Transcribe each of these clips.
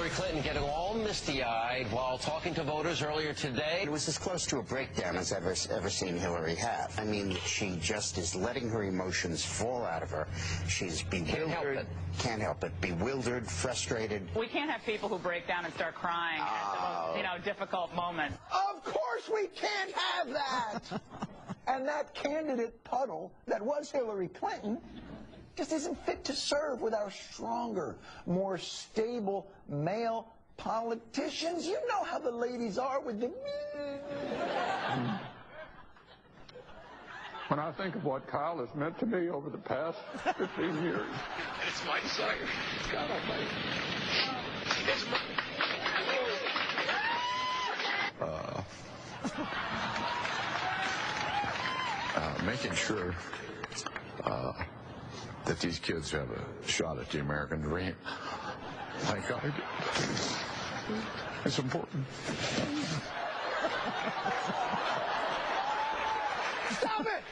Hillary Clinton getting all misty-eyed while talking to voters earlier today. It was as close to a breakdown as I've ever seen Hillary have. I mean, she just is letting her emotions fall out of her. She's bewildered. Can't help it. Bewildered, frustrated. We can't have people who break down and start crying at the most, difficult moment. Of course we can't have that! And that candidate puddle that was Hillary Clinton just isn't fit to serve with our stronger, more stable male politicians. You know how the ladies are with the... When I think of what Kyle has meant to me over the past 15 years. It's my son. God almighty. It's my... Making sure that these kids have a shot at the American dream. Thank God. It's important. Stop it!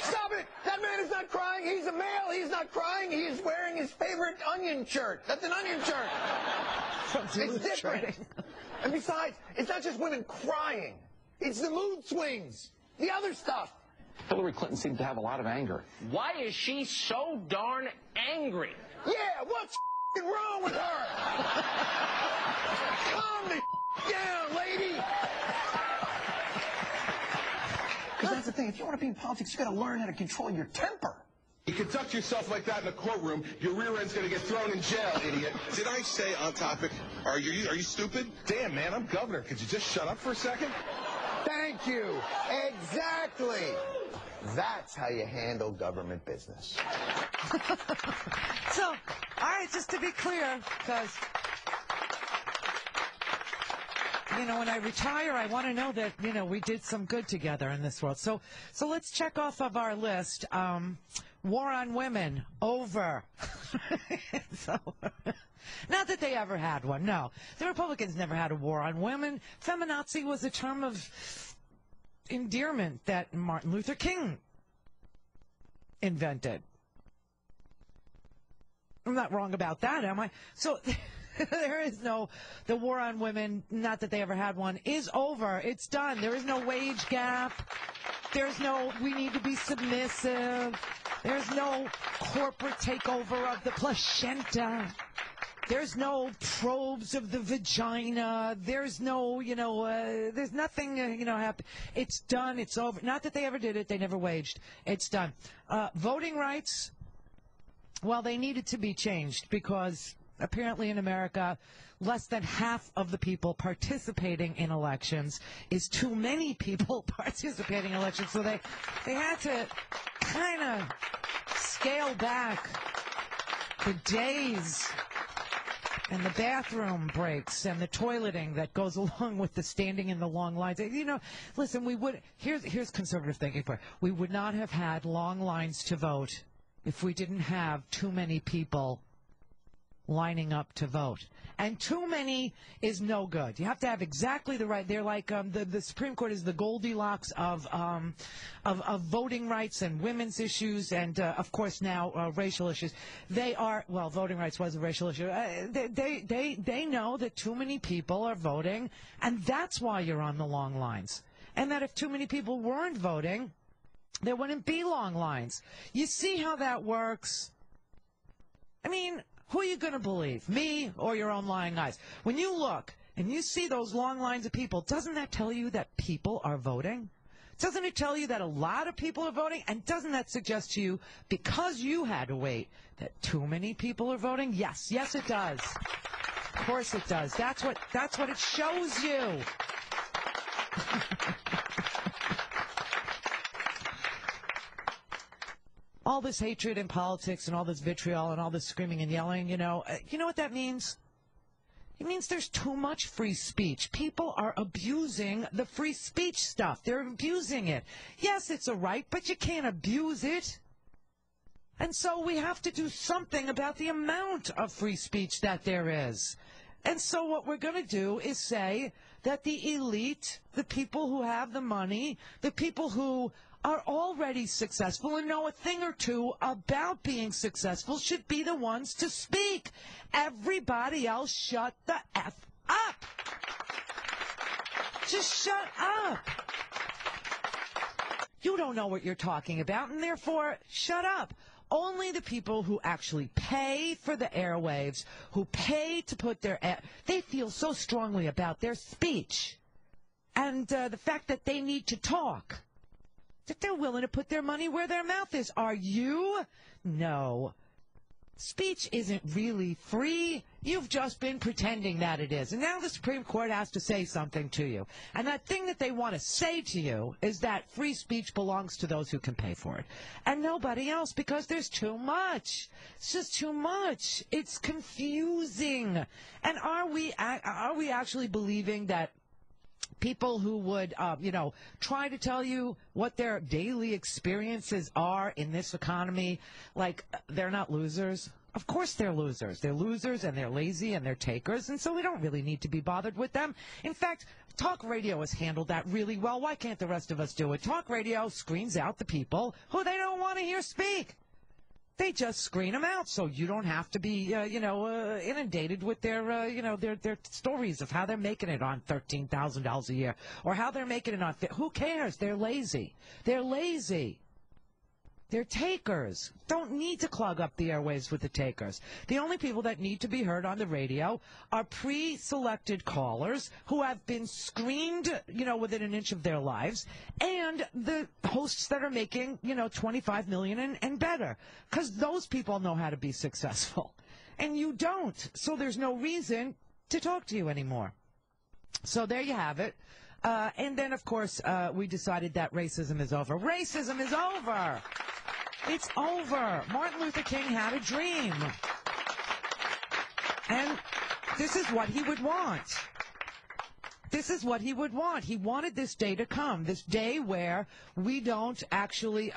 Stop it! That man is not crying. He's a male. He's not crying. He is wearing his favorite onion shirt. That's an onion shirt. It's different. And besides, it's not just women crying. It's the mood swings. The other stuff. Hillary Clinton seemed to have a lot of anger. Why is she so darn angry? Yeah, what's wrong with her? Calm the down, lady. Because that's the thing. If you want to be in politics, you got to learn how to control your temper. You conduct yourself like that in a courtroom, your rear end's going to get thrown in jail, idiot. Did I say on topic, are you stupid? Damn, man, I'm governor. Could you just shut up for a second? Thank you. Exactly. That's how you handle government business. So, all right, just to be clear, because, when I retire, I want to know that, we did some good together in this world. So let's check off of our list. War on women, over. Not that they ever had one, no. The Republicans never had a war on women. Feminazi was a term of endearment that Martin Luther King invented. I'm not wrong about that, am I? So there is the war on women, not that they ever had one, is over. It's done. There is no wage gap. There's no, we need to be submissive. There's no corporate takeover of the placenta. There's no probes of the vagina. There's no, there's nothing, happen. It's done. It's over. Not that they ever did it. They never waged. It's done. Voting rights, well, they needed to be changed because apparently in America, less than half of the people participating in elections is too many people participating in elections. So they had to kind of scale back the days and the bathroom breaks and the toileting that goes along with the standing in the long lines. Listen, here's conservative thinking for it. We would not have had long lines to vote if we didn't have too many people lining up to vote. And too many is no good. You have to have exactly the right. They're like the Supreme Court is the Goldilocks of voting rights and women's issues and of course now racial issues. They are voting rights was a racial issue. They know that too many people are voting, and that's why you're on the long lines. And that if too many people weren't voting, there wouldn't be long lines. You see how that works? I mean, who are you going to believe, me or your own lying eyes? When you look and you see those long lines of people, doesn't that tell you that people are voting? Doesn't it tell you that a lot of people are voting? And doesn't that suggest to you, because you had to wait, that too many people are voting? Yes, it does. Of course it does. That's what it shows you. All this hatred in politics and all this vitriol and all this screaming and yelling, you know what that means? It means there's too much free speech. People are abusing the free speech stuff. They're abusing it. Yes, it's a right, but you can't abuse it. And so we have to do something about the amount of free speech that there is. And so what we're going to do is say that the elite, the people who have the money, the people who are already successful and know a thing or two about being successful should be the ones to speak. Everybody else shut the F up. Just shut up. You don't know what you're talking about, and therefore, shut up. Only the people who actually pay for the airwaves, who pay to put they feel so strongly about their speech and the fact that they need to talk, that they're willing to put their money where their mouth is. Are you? No. Speech isn't really free. You've just been pretending that it is. And now the Supreme Court has to say something to you. And that thing that they want to say to you is that free speech belongs to those who can pay for it. And nobody else, because there's too much. It's just too much. It's confusing. And are we actually believing that people who would, try to tell you what their daily experiences are in this economy, like, they're not losers? Of course they're losers. They're losers, and they're lazy, and they're takers, and so we don't really need to be bothered with them. In fact, talk radio has handled that really well. Why can't the rest of us do it? Talk radio screens out the people who they don't want to hear speak. They just screen them out, so you don't have to be, inundated with their stories of how they're making it on $13,000 a year, or how they're making it on. Who cares? They're lazy. They're lazy. They're takers. Don't need to clog up the airwaves with the takers. The only people that need to be heard on the radio are pre-selected callers who have been screened, within an inch of their lives, and the hosts that are making, $25 million and better, because those people know how to be successful, and you don't. So there's no reason to talk to you anymore. So there you have it. And then, of course, we decided that racism is over. Racism is over. It's over. Martin Luther King had a dream. And this is what he would want. This is what he would want. He wanted this day to come, this day where we don't actually,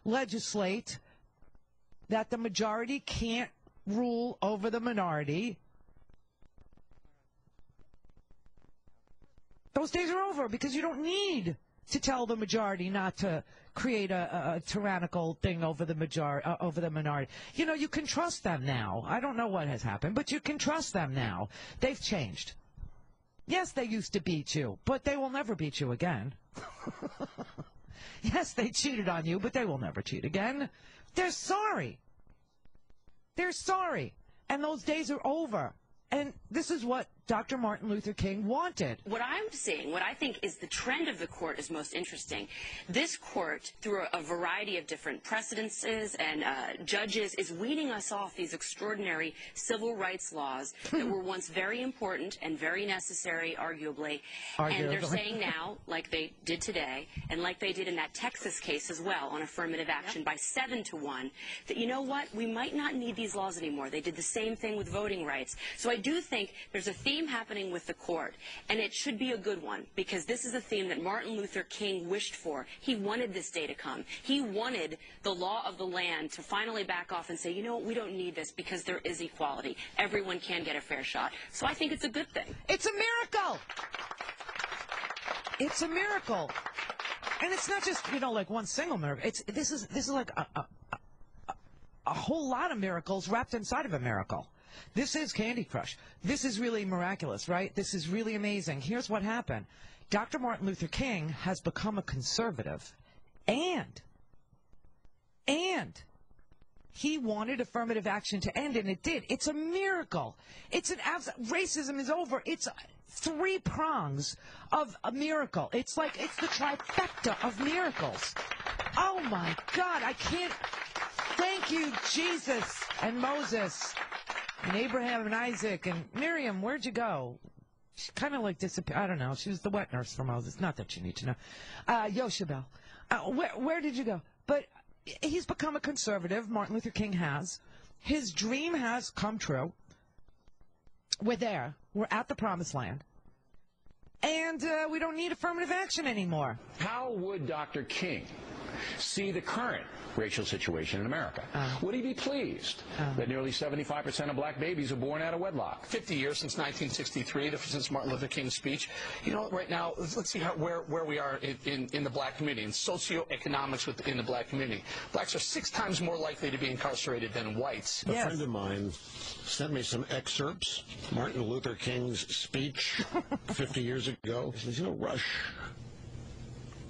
legislate that the majority can't rule over the minority. Those days are over, because you don't need to tell the majority not to create a tyrannical thing over the minority. You can trust them now. I don't know what has happened, but you can trust them now. They've changed. Yes, they used to beat you, but they will never beat you again. Yes, they cheated on you, but they will never cheat again. They're sorry. They're sorry. And those days are over. And this is what Dr. Martin Luther King wanted. What I'm seeing, what I think is the trend of the court is most interesting. This court, through a variety of different precedences and judges, is weeding us off these extraordinary civil rights laws that were once very important and very necessary, arguably. And they're saying now, like they did today, and like they did in that Texas case as well, on affirmative action by 7-1, that, you know what, we might not need these laws anymore. They did the same thing with voting rights. So I do think there's a theme happening with the court, and it should be a good one, because this is a theme that Martin Luther King wished for. He wanted this day to come. He wanted the law of the land to finally back off and say, you know what, we don't need this, because there is equality. Everyone can get a fair shot. So I think it's a good thing. It's a miracle. It's a miracle. And it's not just, like one single miracle. This is like a whole lot of miracles wrapped inside of a miracle. This is Candy Crush. This is really miraculous, right? This is really amazing. Here's what happened. Dr. Martin Luther King has become a conservative, and he wanted affirmative action to end, and it did. It's a miracle. Racism is over. It's 3 prongs of a miracle. It's the trifecta of miracles. Oh, my God. I can't. Thank you, Jesus and Moses. And Abraham and Isaac and Miriam, where'd you go? She kind of disappeared. I don't know. She was the wet nurse for Moses. Not that you need to know. Yoshabel. Where did you go? But he's become a conservative. Martin Luther King has. His dream has come true. We're there. We're at the promised land. And we don't need affirmative action anymore. How would Dr. King see the current racial situation in America? Would he be pleased that nearly 75% of black babies are born out of wedlock? 50 years since 1963, since Martin Luther King's speech. You know, right now, let's see where we are in the black community, in socioeconomics within the black community. Blacks are 6 times more likely to be incarcerated than whites. A friend of mine sent me some excerpts, Martin Luther King's speech 50 years ago. He says, you know, Rush,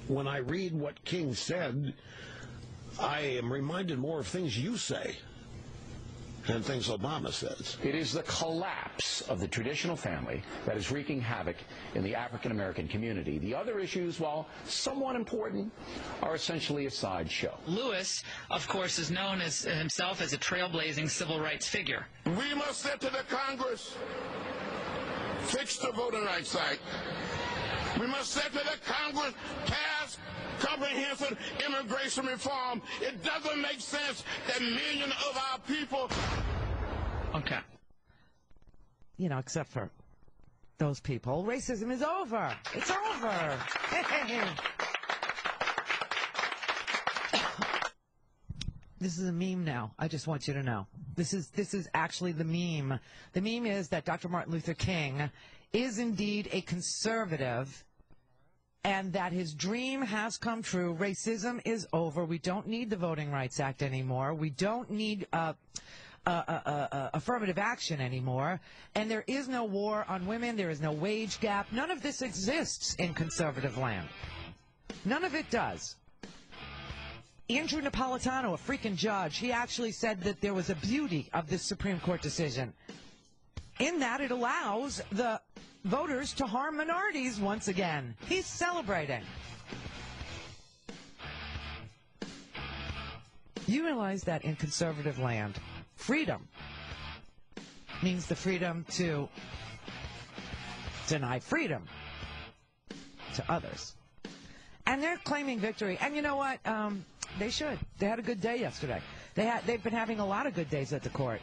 when I read what King said, I am reminded more of things you say than things Obama says. It is the collapse of the traditional family that is wreaking havoc in the African-American community. The other issues, while somewhat important, are essentially a sideshow. Lewis, of course, is known as himself as a trailblazing civil rights figure. We must say to the Congress, fix the Voting Rights Act. We must say to the Congress, pass comprehensive immigration reform. It doesn't make sense that millions of our people... Okay. You know, except for those people. Racism is over. It's over. This is a meme now. I just want you to know. This is actually the meme. The meme is that Dr. Martin Luther King is indeed a conservative and that his dream has come true. Racism is over. We don't need the Voting Rights Act anymore. We don't need affirmative action anymore. And there is no war on women. There is no wage gap. None of this exists in conservative land. None of it does. Andrew Napolitano, a freaking judge, he actually said that there was a beauty of this Supreme Court decision in that it allows the voters to harm minorities once again. He's celebrating. You realize that in conservative land, freedom means the freedom to deny freedom to others. And they're claiming victory. And you know what? They should. They had a good day yesterday. They've been having a lot of good days at the court.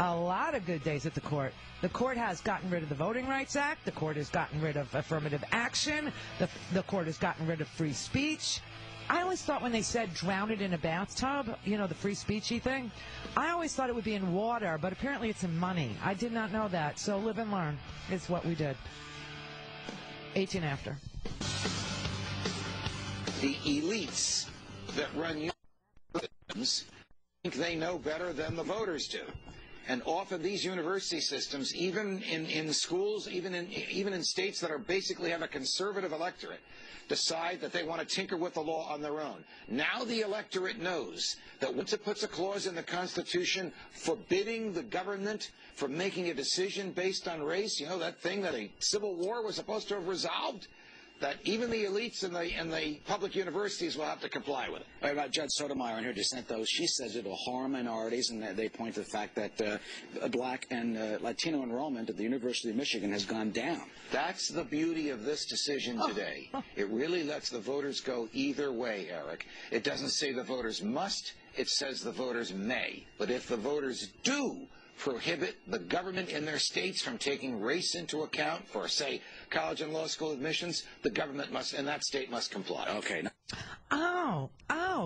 A lot of good days at the court. The court has gotten rid of the Voting Rights Act. The court has gotten rid of affirmative action. The court has gotten rid of free speech. I always thought when they said drown it in a bathtub, you know, the free speechy thing, I always thought it would be in water, but apparently it's in money. I did not know that. So live and learn is what we did. 18 after. The elites that run universities think they know better than the voters do. And often these university systems, even in schools, even in states that are basically have a conservative electorate, decide that they want to tinker with the law on their own. Now the electorate knows that once it puts a clause in the Constitution forbidding the government from making a decision based on race, you know, that thing that a civil war was supposed to have resolved, that even the elites and the public universities will have to comply with it. Right, about Judge Sotomayor and her dissent, though, she says it will harm minorities, and they point to the fact that black and Latino enrollment at the University of Michigan has gone down. That's the beauty of this decision today. It really lets the voters go either way, Eric. It doesn't say the voters must, it says the voters may. But if the voters do prohibit the government in their states from taking race into account for, say, college and law school admissions, the government must, in that state, must comply. Okay.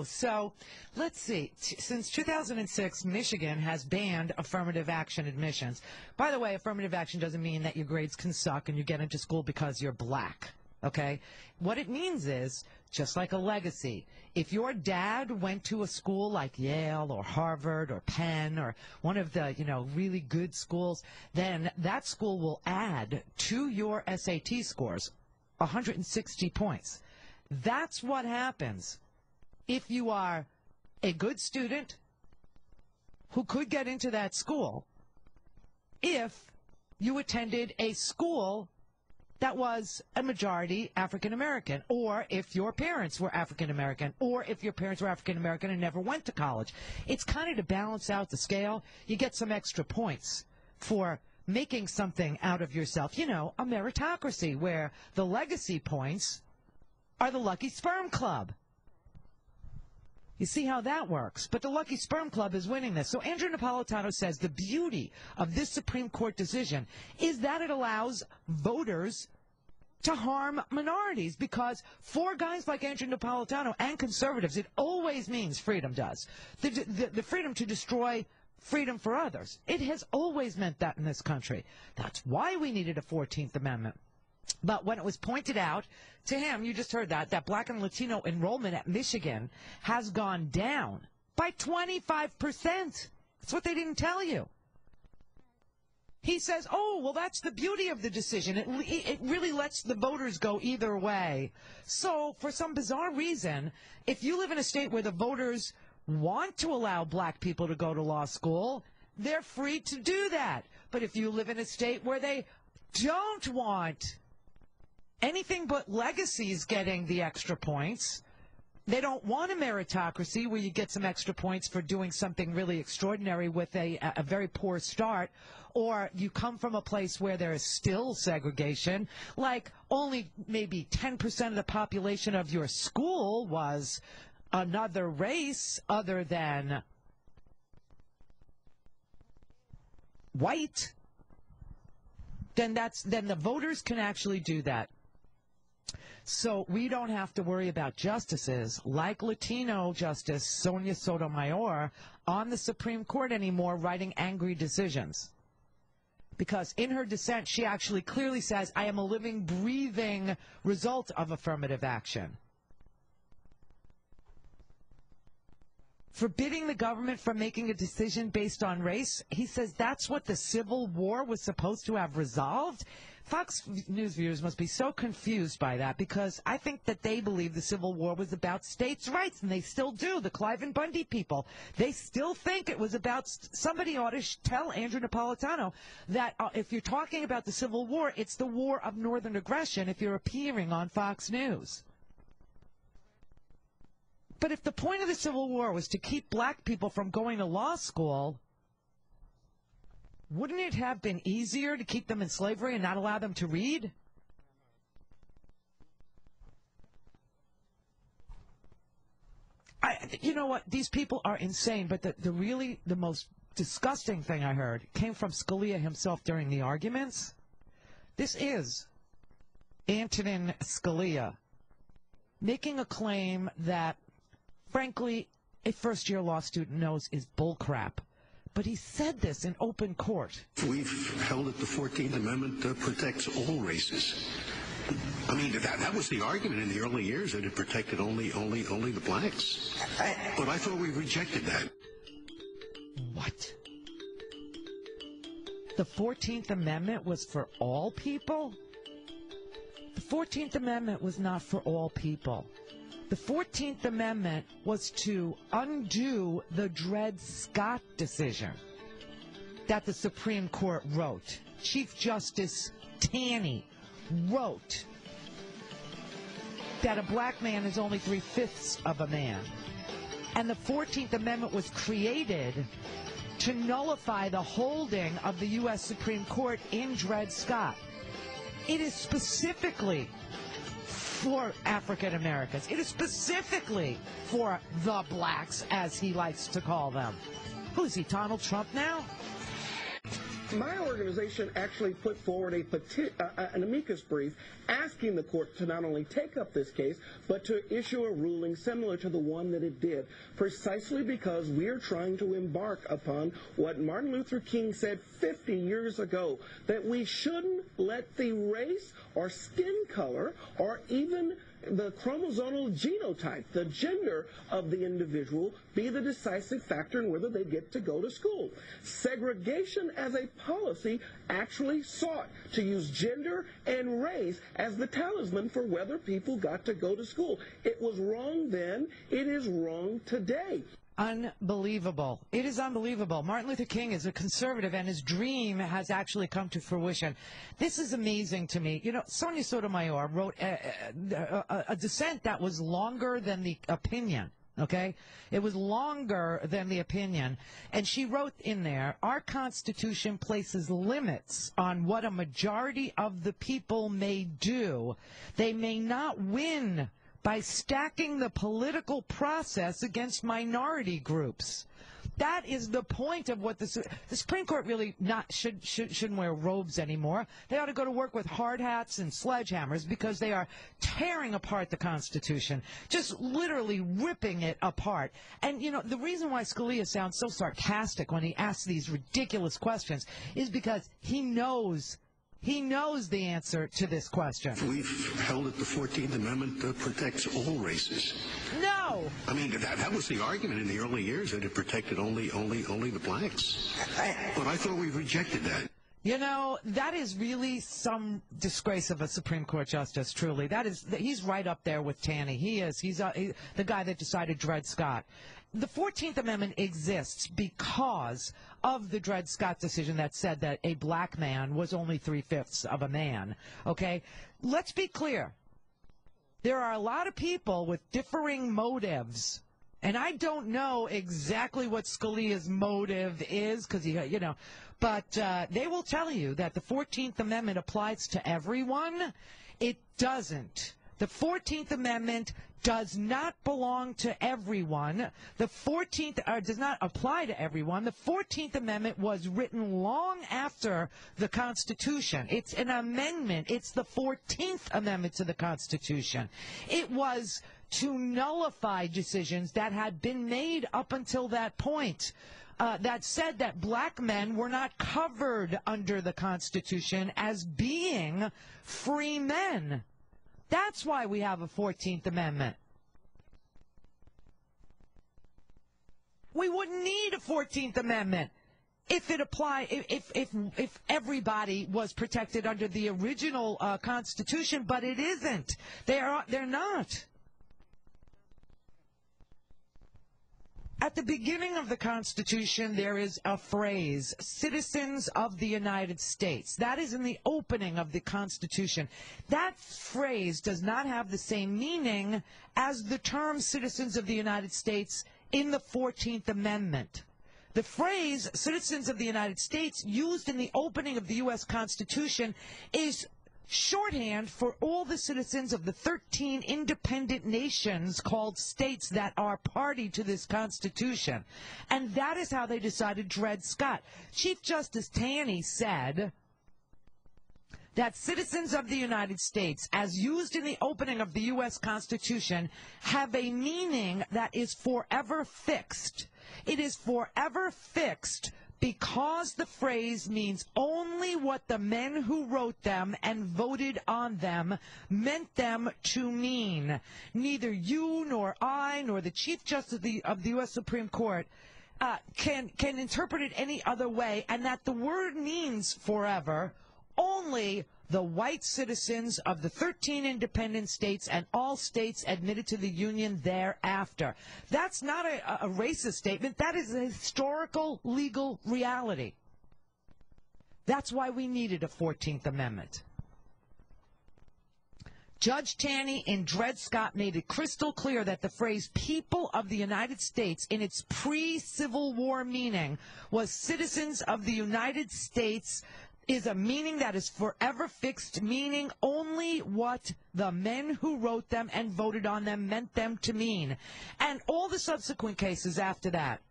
So let's see. Since 2006, Michigan has banned affirmative action admissions. By the way, affirmative action doesn't mean that your grades can suck and you get into school because you're black. Okay? What it means is, just like a legacy, if your dad went to a school like Yale or Harvard or Penn or one of the, you know, really good schools, then that school will add to your SAT scores 160 points. That's what happens if you are a good student who could get into that school if you attended a school that was a majority African-American, or if your parents were African-American, or if your parents were African-American and never went to college. It's kind of to balance out the scale. You get some extra points for making something out of yourself. You know, a meritocracy where the legacy points are the Lucky Sperm Club. You see how that works. But the Lucky Sperm Club is winning this. So Andrew Napolitano says the beauty of this Supreme Court decision is that it allows voters to harm minorities, because for guys like Andrew Napolitano and conservatives, it always means freedom does. The freedom to destroy freedom for others. It has always meant that in this country. That's why we needed a 14th Amendment. But when it was pointed out to him, you just heard that Black and Latino enrollment at Michigan has gone down by 25%. That's what they didn't tell you. He says, oh, well, that's the beauty of the decision. It really lets the voters go either way. So for some bizarre reason, if you live in a state where the voters want to allow black people to go to law school, they're free to do that. But if you live in a state where they don't want anything but legacies getting the extra points, they don't want a meritocracy where you get some extra points for doing something really extraordinary with a very poor start, or you come from a place where there is still segregation, like only maybe 10% of the population of your school was another race other than white, then the voters can actually do that. So we don't have to worry about justices like Latino Justice Sonia Sotomayor on the Supreme Court anymore writing angry decisions. Because in her dissent, she actually clearly says, I am a living, breathing result of affirmative action. Forbidding the government from making a decision based on race, he says that's what the Civil War was supposed to have resolved. Fox News viewers must be so confused by that, because I think that they believe the Civil War was about states' rights, and they still do. The Clive and Bundy people, they still think it was about, somebody ought to tell Andrew Napolitano that if you're talking about the Civil War, it's the war of northern aggression if you're appearing on Fox News. But if the point of the Civil War was to keep black people from going to law school, wouldn't it have been easier to keep them in slavery and not allow them to read? You know what? These people are insane, but the most disgusting thing I heard came from Scalia himself during the arguments. This is Antonin Scalia making a claim that, frankly, a first-year law student knows is bullcrap. But he said this in open court. We've held that the 14th Amendment protects all races. I mean, that was the argument in the early years, that it protected only the blacks. But I thought we rejected that. What? The 14th Amendment was for all people? The 14th Amendment was not for all people. The 14th Amendment was to undo the Dred Scott decision that the Supreme Court wrote. Chief Justice Taney wrote that a black man is only 3/5 of a man. And the 14th Amendment was created to nullify the holding of the U.S. Supreme Court in Dred Scott. It is specifically for African Americans. It is specifically for the blacks, as he likes to call them. Who is he, Donald Trump now? My organization actually put forward an amicus brief asking the court to not only take up this case, but to issue a ruling similar to the one that it did, precisely because we are trying to embark upon what Martin Luther King said 50 years ago, that we shouldn't let the race or skin color or even the chromosomal genotype, the gender of the individual, be the decisive factor in whether they get to go to school. Segregation as a policy actually sought to use gender and race as the talisman for whether people got to go to school. It was wrong then. It is wrong today. Unbelievable. It is unbelievable. Martin Luther King is a conservative, and his dream has actually come to fruition. This is amazing to me. You know, Sonia Sotomayor wrote a dissent that was longer than the opinion, okay? It was longer than the opinion. And she wrote in there, our Constitution places limits on what a majority of the people may do. They may not win by stacking the political process against minority groups. That is the point of what the Supreme Court really shouldn't wear robes anymore. They ought to go to work with hard hats and sledgehammers because they are tearing apart the Constitution, just literally ripping it apart. And, you know, the reason why Scalia sounds so sarcastic when he asks these ridiculous questions is because he knows the answer to this question. We've held that the 14th Amendment protects all races. No! I mean, that was the argument in the early years, that it protected only the blacks. But I thought we rejected that. You know, that is really some disgrace of a Supreme Court justice, truly. He's right up there with Taney. He is. He's the guy that decided Dred Scott. The 14th Amendment exists because of the Dred Scott decision that said that a black man was only 3/5 of a man. Okay? Let's be clear. There are a lot of people with differing motives, and I don't know exactly what Scalia's motive is, because but they will tell you that the 14th Amendment applies to everyone. It doesn't. The 14th Amendment does not belong to everyone. The 14th does not apply to everyone. The 14th Amendment was written long after the Constitution. It's an amendment. It's the 14th Amendment to the Constitution. It was to nullify decisions that had been made up until that point. That said that black men were not covered under the Constitution as being free men. That's why we have a 14th Amendment. We wouldn't need a 14th Amendment if it if everybody was protected under the original Constitution, but it isn't. They're not. At the beginning of the Constitution, there is a phrase, citizens of the United States. That is in the opening of the Constitution. That phrase does not have the same meaning as the term citizens of the United States in the 14th Amendment. The phrase citizens of the United States used in the opening of the U.S. Constitution is shorthand for all the citizens of the 13 independent nations called states that are party to this Constitution. And that is how they decided Dred Scott. Chief Justice Taney said that citizens of the United States, as used in the opening of the U.S. Constitution, have a meaning that is forever fixed. It is forever fixed because the phrase means only what the men who wrote them and voted on them meant them to mean. Neither you nor I nor the Chief Justice of the U.S. Supreme Court can interpret it any other way, and that the word means forever only the white citizens of the 13 independent states and all states admitted to the Union thereafter. That's not a racist statement. That is a historical legal reality. That's why we needed a 14th Amendment. Judge Taney in Dred Scott made it crystal clear that the phrase people of the United States in its pre-Civil War meaning was citizens of the United States is a meaning that is forever fixed, meaning only what the men who wrote them and voted on them meant them to mean. And all the subsequent cases after that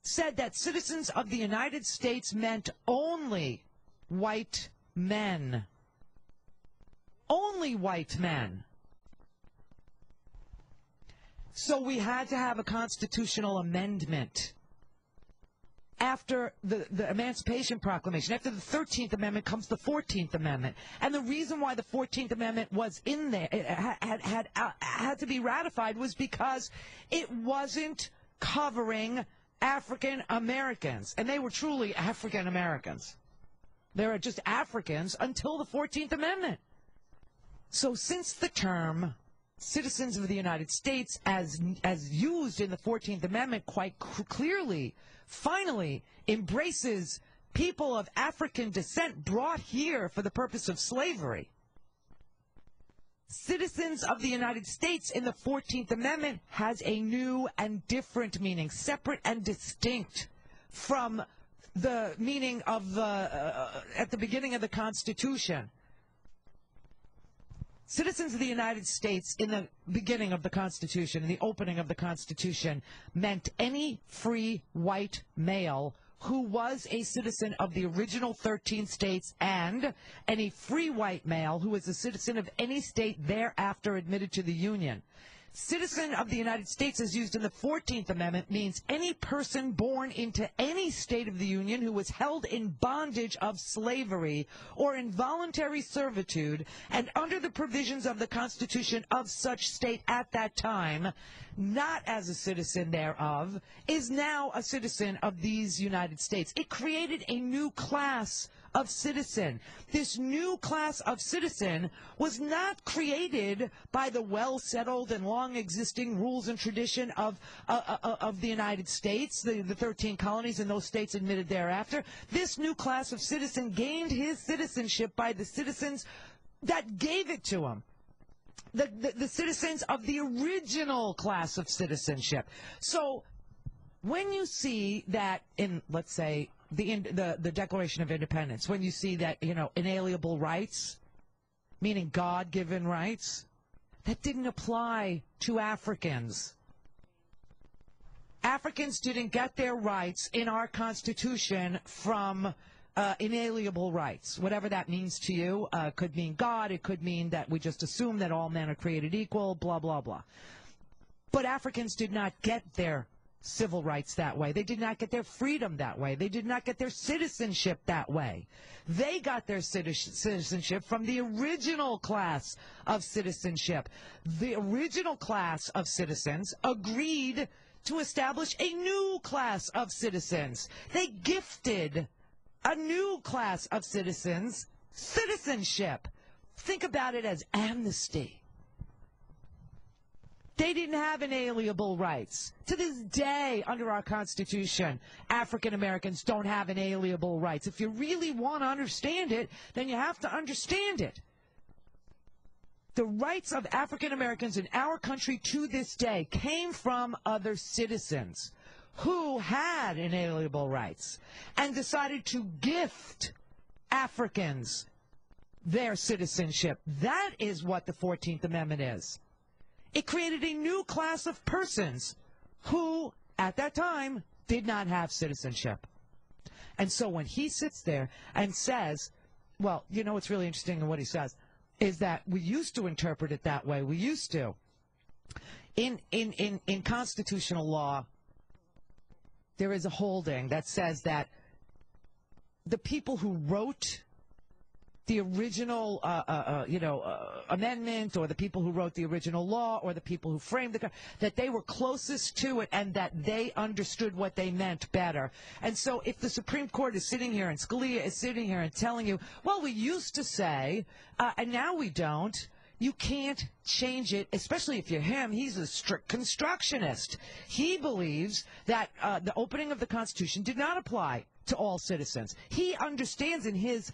said that citizens of the United States meant only white men. Only white men. So we had to have a constitutional amendment. After the Emancipation Proclamation, after the 13th Amendment comes the 14th Amendment. And the reason why the 14th Amendment was in there, it had to be ratified, was because it wasn't covering African Americans. And they were truly African Americans. They were just Africans until the 14th Amendment. So since the term citizens of the United States, as used in the 14th Amendment quite clearly, finally embraces people of African descent brought here for the purpose of slavery. Citizens of the United States in the 14th Amendment has a new and different meaning, separate and distinct from the meaning of at the beginning of the Constitution. Citizens of the United States in the beginning of the Constitution, in the opening of the Constitution, meant any free white male who was a citizen of the original 13 states and any free white male who was a citizen of any state thereafter admitted to the Union. Citizen of the United States, as used in the 14th Amendment, means any person born into any state of the Union who was held in bondage of slavery or involuntary servitude and under the provisions of the Constitution of such state at that time, not as a citizen thereof, is now a citizen of these United States. It created a new class of citizen. This new class of citizen was not created by the well-settled and long-existing rules and tradition of the United States, the 13 colonies and those states admitted thereafter. This new class of citizen gained his citizenship by the citizens that gave it to him. The citizens of the original class of citizenship. So when you see that in, let's say, the Declaration of Independence, when you see that, inalienable rights, meaning God-given rights, that didn't apply to Africans. Africans didn't get their rights in our Constitution from inalienable rights, whatever that means to you. It could mean God, it could mean that we just assume that all men are created equal, blah, blah, blah. But Africans did not get their civil rights that way. They did not get their freedom that way. They did not get their citizenship that way. They got their citizenship from the original class of citizenship. The original class of citizens agreed to establish a new class of citizens. They gifted a new class of citizens citizenship. Think about it as amnesty. They didn't have inalienable rights. To this day, under our Constitution, African Americans don't have inalienable rights. If you really want to understand it, then you have to understand it. The rights of African Americans in our country to this day came from other citizens who had inalienable rights and decided to gift Africans their citizenship. That is what the 14th Amendment is. It created a new class of persons who, at that time, did not have citizenship. And so when he sits there and says, well, what's really interesting in what he says is that we used to interpret it that way. We used to. In constitutional law, there is a holding that says that the people who wrote the original, amendment, or the people who wrote the original law, or the people who framed that they were closest to it and that they understood what they meant better. And so if the Supreme Court is sitting here and Scalia is sitting here and telling you, well, we used to say, and now we don't, you can't change it, especially if you're him. He's a strict constructionist. He believes that the opening of the Constitution did not apply to all citizens. He understands in his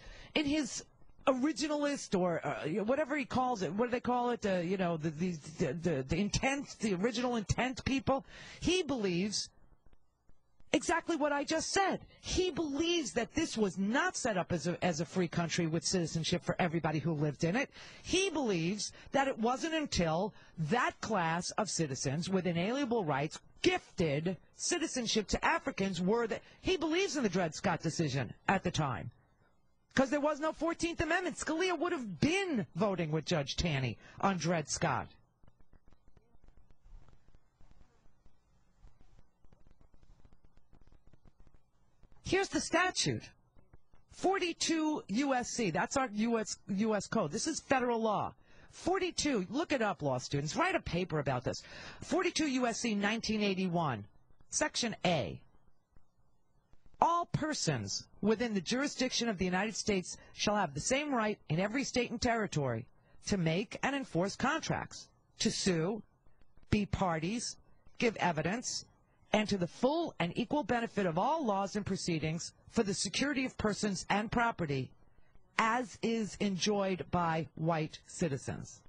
originalist, or whatever he calls it, what do they call it? The intent, the original intent people. He believes exactly what I just said. He believes that this was not set up as a free country with citizenship for everybody who lived in it. He believes that it wasn't until that class of citizens with inalienable rights gifted citizenship to Africans he believes in the Dred Scott decision at the time. Because there was no 14th Amendment. Scalia would have been voting with Judge Taney on Dred Scott. Here's the statute. 42 U.S.C. That's our U.S. code. This is federal law. 42, look it up, law students. Write a paper about this. 42 U.S.C. 1981, Section A. All persons within the jurisdiction of the United States shall have the same right in every state and territory to make and enforce contracts, to sue, be parties, give evidence, and to the full and equal benefit of all laws and proceedings for the security of persons and property, as is enjoyed by white citizens.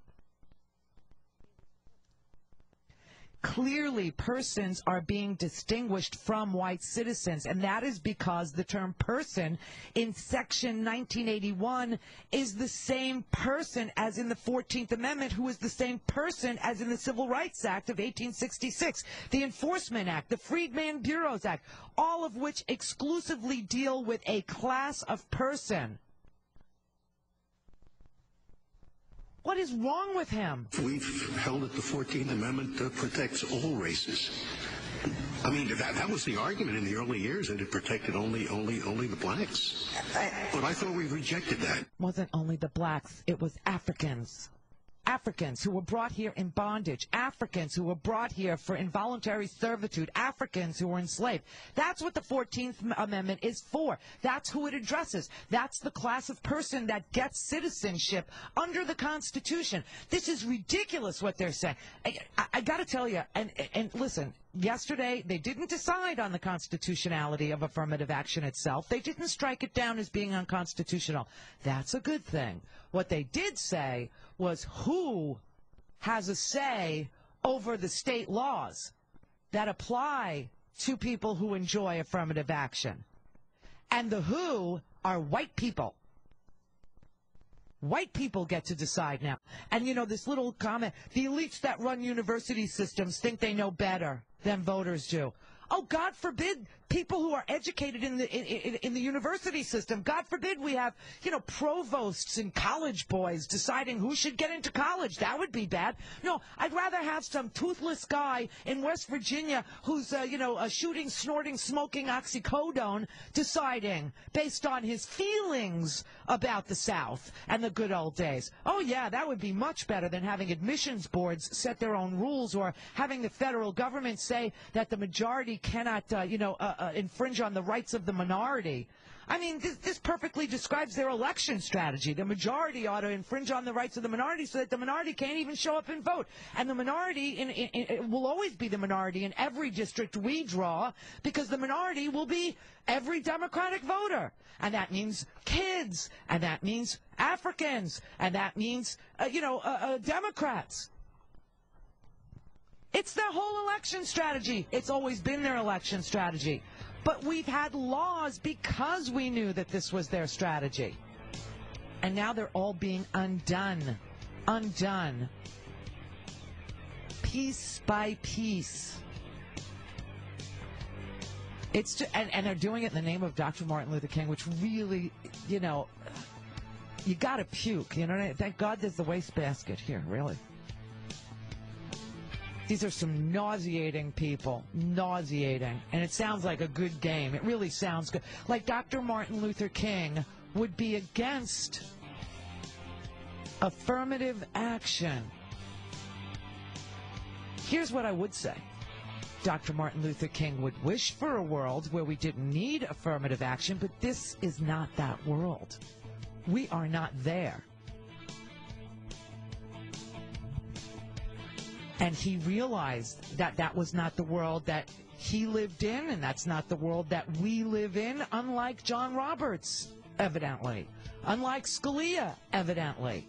clearly persons are being distinguished from white citizens, and that is because the term person in Section 1981 is the same person as in the 14th Amendment, who is the same person as in the Civil Rights Act of 1866, the Enforcement Act, the Freedmen Bureaus Act, all of which exclusively deal with a class of person. What is wrong with him? We've held that the 14th Amendment protects all races. I mean, that was the argument in the early years, that it protected only the blacks. But I thought we rejected that. It wasn't only the blacks, it was Africans. Africans who were brought here in bondage, Africans who were brought here for involuntary servitude, Africans who were enslaved. That's what the 14th Amendment is for. That's who it addresses. That's the class of person that gets citizenship under the Constitution. This is ridiculous what they're saying. I got to tell you, and listen, yesterday they didn't decide on the constitutionality of affirmative action itself. They didn't strike it down as being unconstitutional. That's a good thing. What they did say was who has a say over the state laws that apply to people who enjoy affirmative action. And the who are white people. White people get to decide now. And, you know, this little comment, the elites that run university systems think they know better than voters do. Oh, God forbid people who are educated in the university system. God forbid we have, you know, provosts and college boys deciding who should get into college. That would be bad. No, I'd rather have some toothless guy in West Virginia who's, shooting, snorting, smoking oxycodone deciding based on his feelings about the South and the good old days. Oh, yeah, that would be much better than having admissions boards set their own rules or having the federal government say that the majority cannot, infringe on the rights of the minority. I mean, this perfectly describes their election strategy. The majority ought to infringe on the rights of the minority so that the minority can't even show up and vote. And the minority will always be the minority in every district we draw because the minority will be every Democratic voter. And that means kids, and that means Africans, and that means, Democrats. It's their whole election strategy. It's always been their election strategy. But we've had laws because we knew that this was their strategy. And now they're all being undone. Undone. Piece by piece. It's just, and they're doing it in the name of Dr. Martin Luther King, which really, you got to puke. You know what I mean? Thank God there's the wastebasket here, really. These are some nauseating people, nauseating, and it sounds like a good game. It really sounds good. Like Dr. Martin Luther King would be against affirmative action. Here's what I would say. Dr. Martin Luther King would wish for a world where we didn't need affirmative action, but this is not that world. We are not there. And he realized that that was not the world that he lived in, and that's not the world that we live in, unlike John Roberts, evidently. Unlike Scalia, evidently.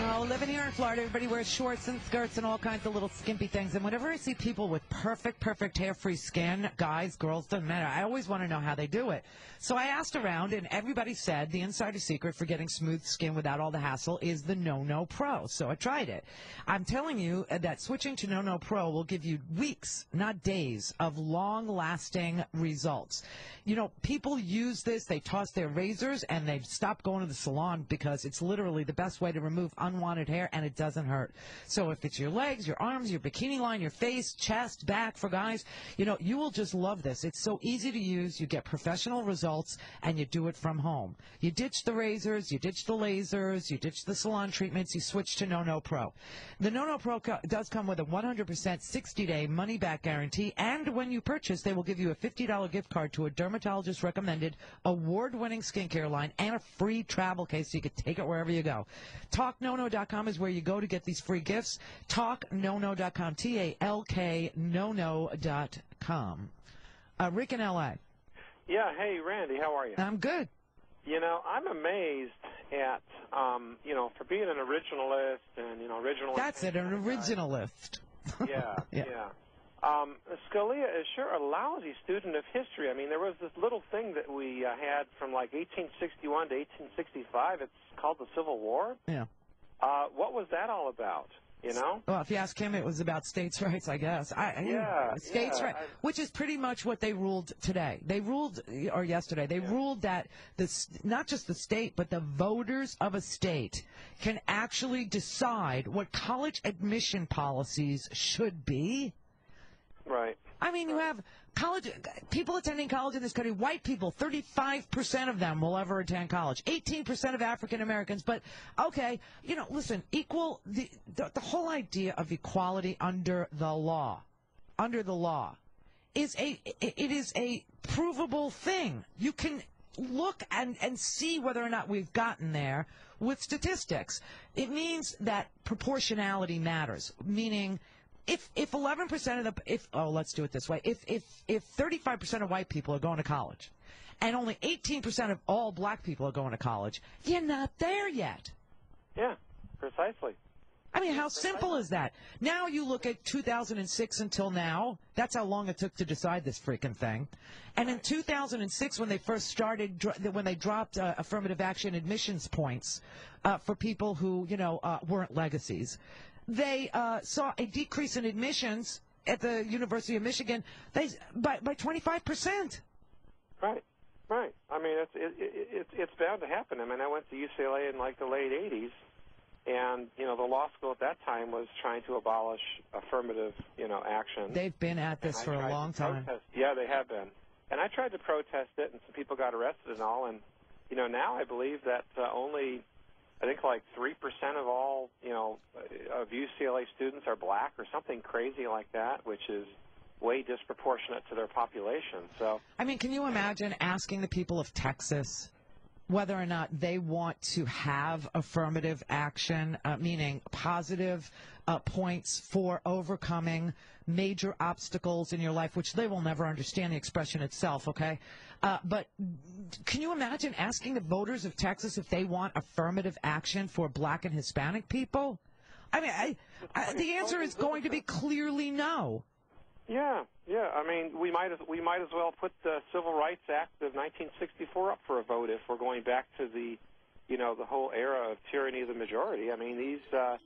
Oh, living here in Florida, everybody wears shorts and skirts and all kinds of little skimpy things. And whenever I see people with perfect hair-free skin, guys, girls, doesn't matter, I always want to know how they do it. So I asked around, and everybody said the insider secret for getting smooth skin without all the hassle is the No Pro. So I tried it. I'm telling you that switching to No Pro will give you weeks, not days, of long-lasting results. You know, people use this, they toss their razors, and they stop going to the salon because it's literally the best way to remove unwanted hair, and it doesn't hurt. So if it's your legs, your arms, your bikini line, your face, chest, back for guys, you will just love this. It's so easy to use. You get professional results, and you do it from home. You ditch the razors, you ditch the lasers, you ditch the salon treatments, you switch to No Pro. The No Pro does come with a 100% 60-day money-back guarantee, and when you purchase, they will give you a $50 gift card to a dermatologist-recommended award-winning skincare line and a free travel case so you can take it wherever you go. TalkNono.com is where you go to get these free gifts. TalkNono.com, T-A-L-K, nono.com. Rick in L.A. Yeah, hey, Randy, how are you? I'm good. I'm amazed at, for being an originalist and, originalist. That's it, an originalist. Yeah, yeah. Scalia is sure a lousy student of history. I mean, there was this little thing that we had from like 1861 to 1865. It's called the Civil War. Yeah. What was that all about? Well, if you ask him, it was about states' rights, I guess. States' rights, which is pretty much what they ruled today. They ruled, or yesterday, they ruled that not just the state, but the voters of a state can actually decide what college admission policies should be. Right. I mean, you have people attending college in this country, white people, 35% of them will ever attend college, 18% of African Americans. But, okay, listen, the whole idea of equality under the law is a provable thing. You can look and see whether or not we've gotten there with statistics. It means that proportionality matters, meaning if 11% of let's do it this way. If 35% of white people are going to college and only 18% of all black people are going to college, you're not there yet. Yeah, precisely. I mean, how simple is that? Now you look at 2006 until now. That's how long it took to decide this freaking thing. And in 2006, when they first started, when they dropped affirmative action admissions points for people who, weren't legacies, they saw a decrease in admissions at the University of Michigan by 25%. Right. I mean, it's bound to happen. I mean, I went to UCLA in like the late 80s, and the law school at that time was trying to abolish affirmative, action. They've been at this for a long time. Yeah, they have been. And I tried to protest it, and some people got arrested and all. And now I believe that only, I think like 3% of all, of UCLA students are black or something crazy like that, which is way disproportionate to their population. So, I mean, can you imagine asking the people of Texas whether or not they want to have affirmative action, meaning positive points for overcoming major obstacles in your life, which they will never understand the expression itself, okay? But can you imagine asking the voters of Texas if they want affirmative action for black and Hispanic people? I mean, the answer is going to be clearly no. Yeah. I mean, we might as well put the Civil Rights Act of 1964 up for a vote if we're going back to the whole era of tyranny of the majority. I mean, the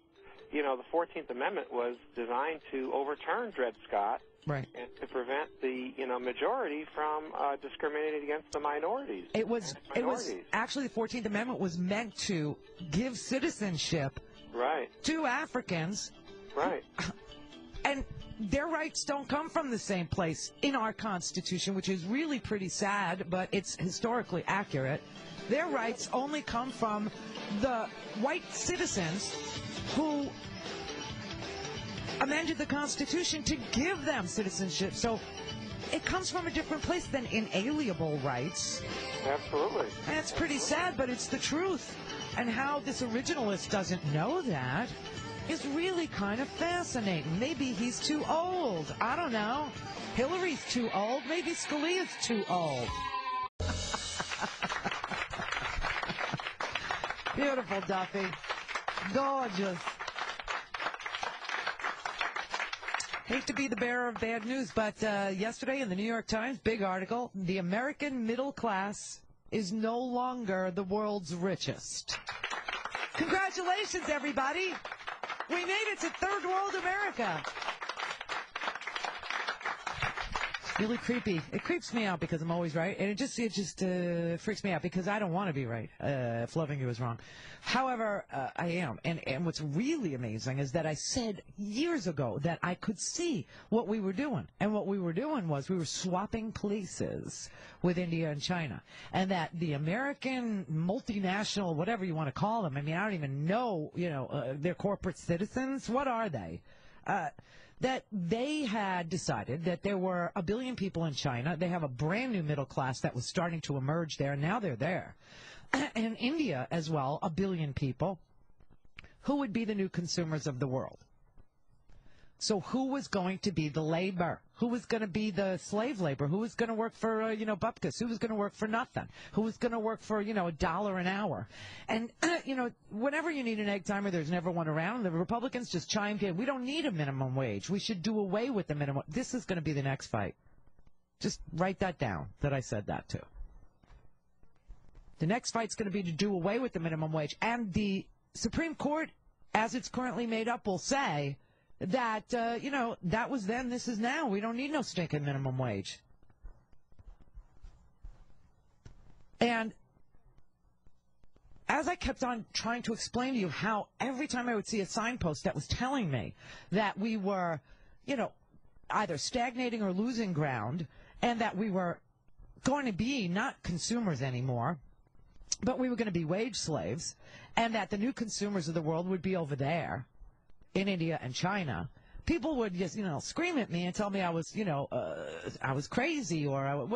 14th Amendment was designed to overturn Dred Scott, right, and to prevent the majority from discriminating against the minorities. It was actually the 14th Amendment was meant to give citizenship, right, to Africans, right, and their rights don't come from the same place in our Constitution, which is really pretty sad, but it's historically accurate. Their rights only come from the white citizens who amended the Constitution to give them citizenship. So it comes from a different place than inalienable rights. Absolutely. And it's pretty sad, but it's the truth. And how this originalist doesn't know that is really kind of fascinating. Maybe he's too old. I don't know. Hillary's too old. Maybe Scalia's too old. Beautiful, Duffy. Gorgeous. Hate to be the bearer of bad news, but yesterday in the New York Times, big article, the American middle class is no longer the world's richest. Congratulations, everybody. We made it to third world America. It's really creepy. It creeps me out because I'm always right, and it just freaks me out because I don't want to be right if loving you is wrong. However, I am, and what's really amazing is that I said years ago that I could see what we were doing, and what we were doing was we were swapping places with India and China, and that the American multinational, whatever you want to call them, I mean, I don't even know, they're corporate citizens. What are they? That they had decided that there were 1 billion people in China. They have a brand new middle class that was starting to emerge there, and now they're there. And India as well, 1 billion people. Who would be the new consumers of the world? So who was going to be the labor? Who was going to be the slave labor? Who was going to work for, bupkis? Who was going to work for nothing? Who was going to work for, $1 an hour? And, whenever you need an egg timer, there's never one around. The Republicans just chimed in. We don't need a minimum wage. We should do away with the minimum. This is going to be the next fight. Just write that down, that I said that too. The next fight's going to be to do away with the minimum wage. And the Supreme Court, as it's currently made up, will say that, that was then, this is now. We don't need no stinking minimum wage. And as I kept on trying to explain to you how every time I would see a signpost that was telling me that we were, either stagnating or losing ground, and that we were going to be not consumers anymore, but we were going to be wage slaves, and that the new consumers of the world would be over there in India and China, people would just, scream at me and tell me I was, I was crazy, or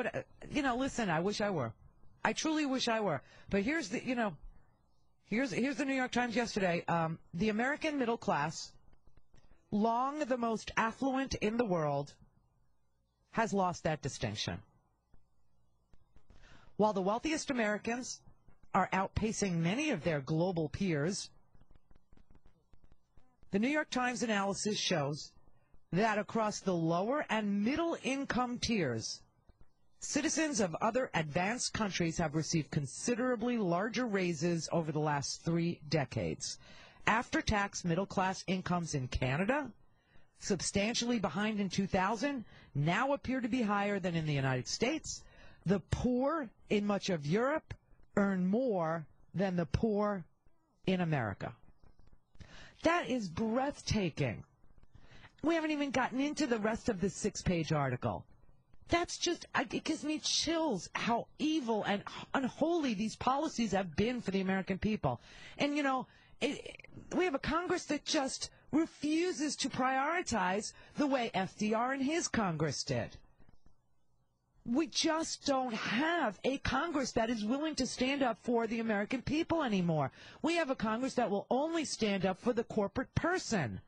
listen, I wish I were. I truly wish I were. But here's the, here's the New York Times yesterday. The American middle class, long the most affluent in the world, has lost that distinction. While the wealthiest Americans are outpacing many of their global peers, the New York Times analysis shows that across the lower and middle income tiers, citizens of other advanced countries have received considerably larger raises over the last 3 decades. After-tax middle-class incomes in Canada, substantially behind in 2000, now appear to be higher than in the United States. The poor in much of Europe earn more than the poor in America. That is breathtaking. We haven't even gotten into the rest of this 6-page article. That's just, it gives me chills how evil and unholy these policies have been for the American people. And, we have a Congress that just refuses to prioritize the way FDR and his Congress did. We just don't have a Congress that is willing to stand up for the American people anymore. We have a Congress that will only stand up for the corporate person.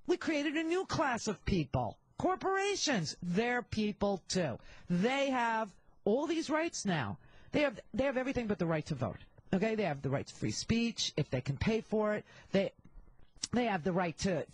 We created a new class of people. Corporations, they're people too. They have all these rights now. They have everything but the right to vote. Okay, they have the right to free speech if they can pay for it. They have the right to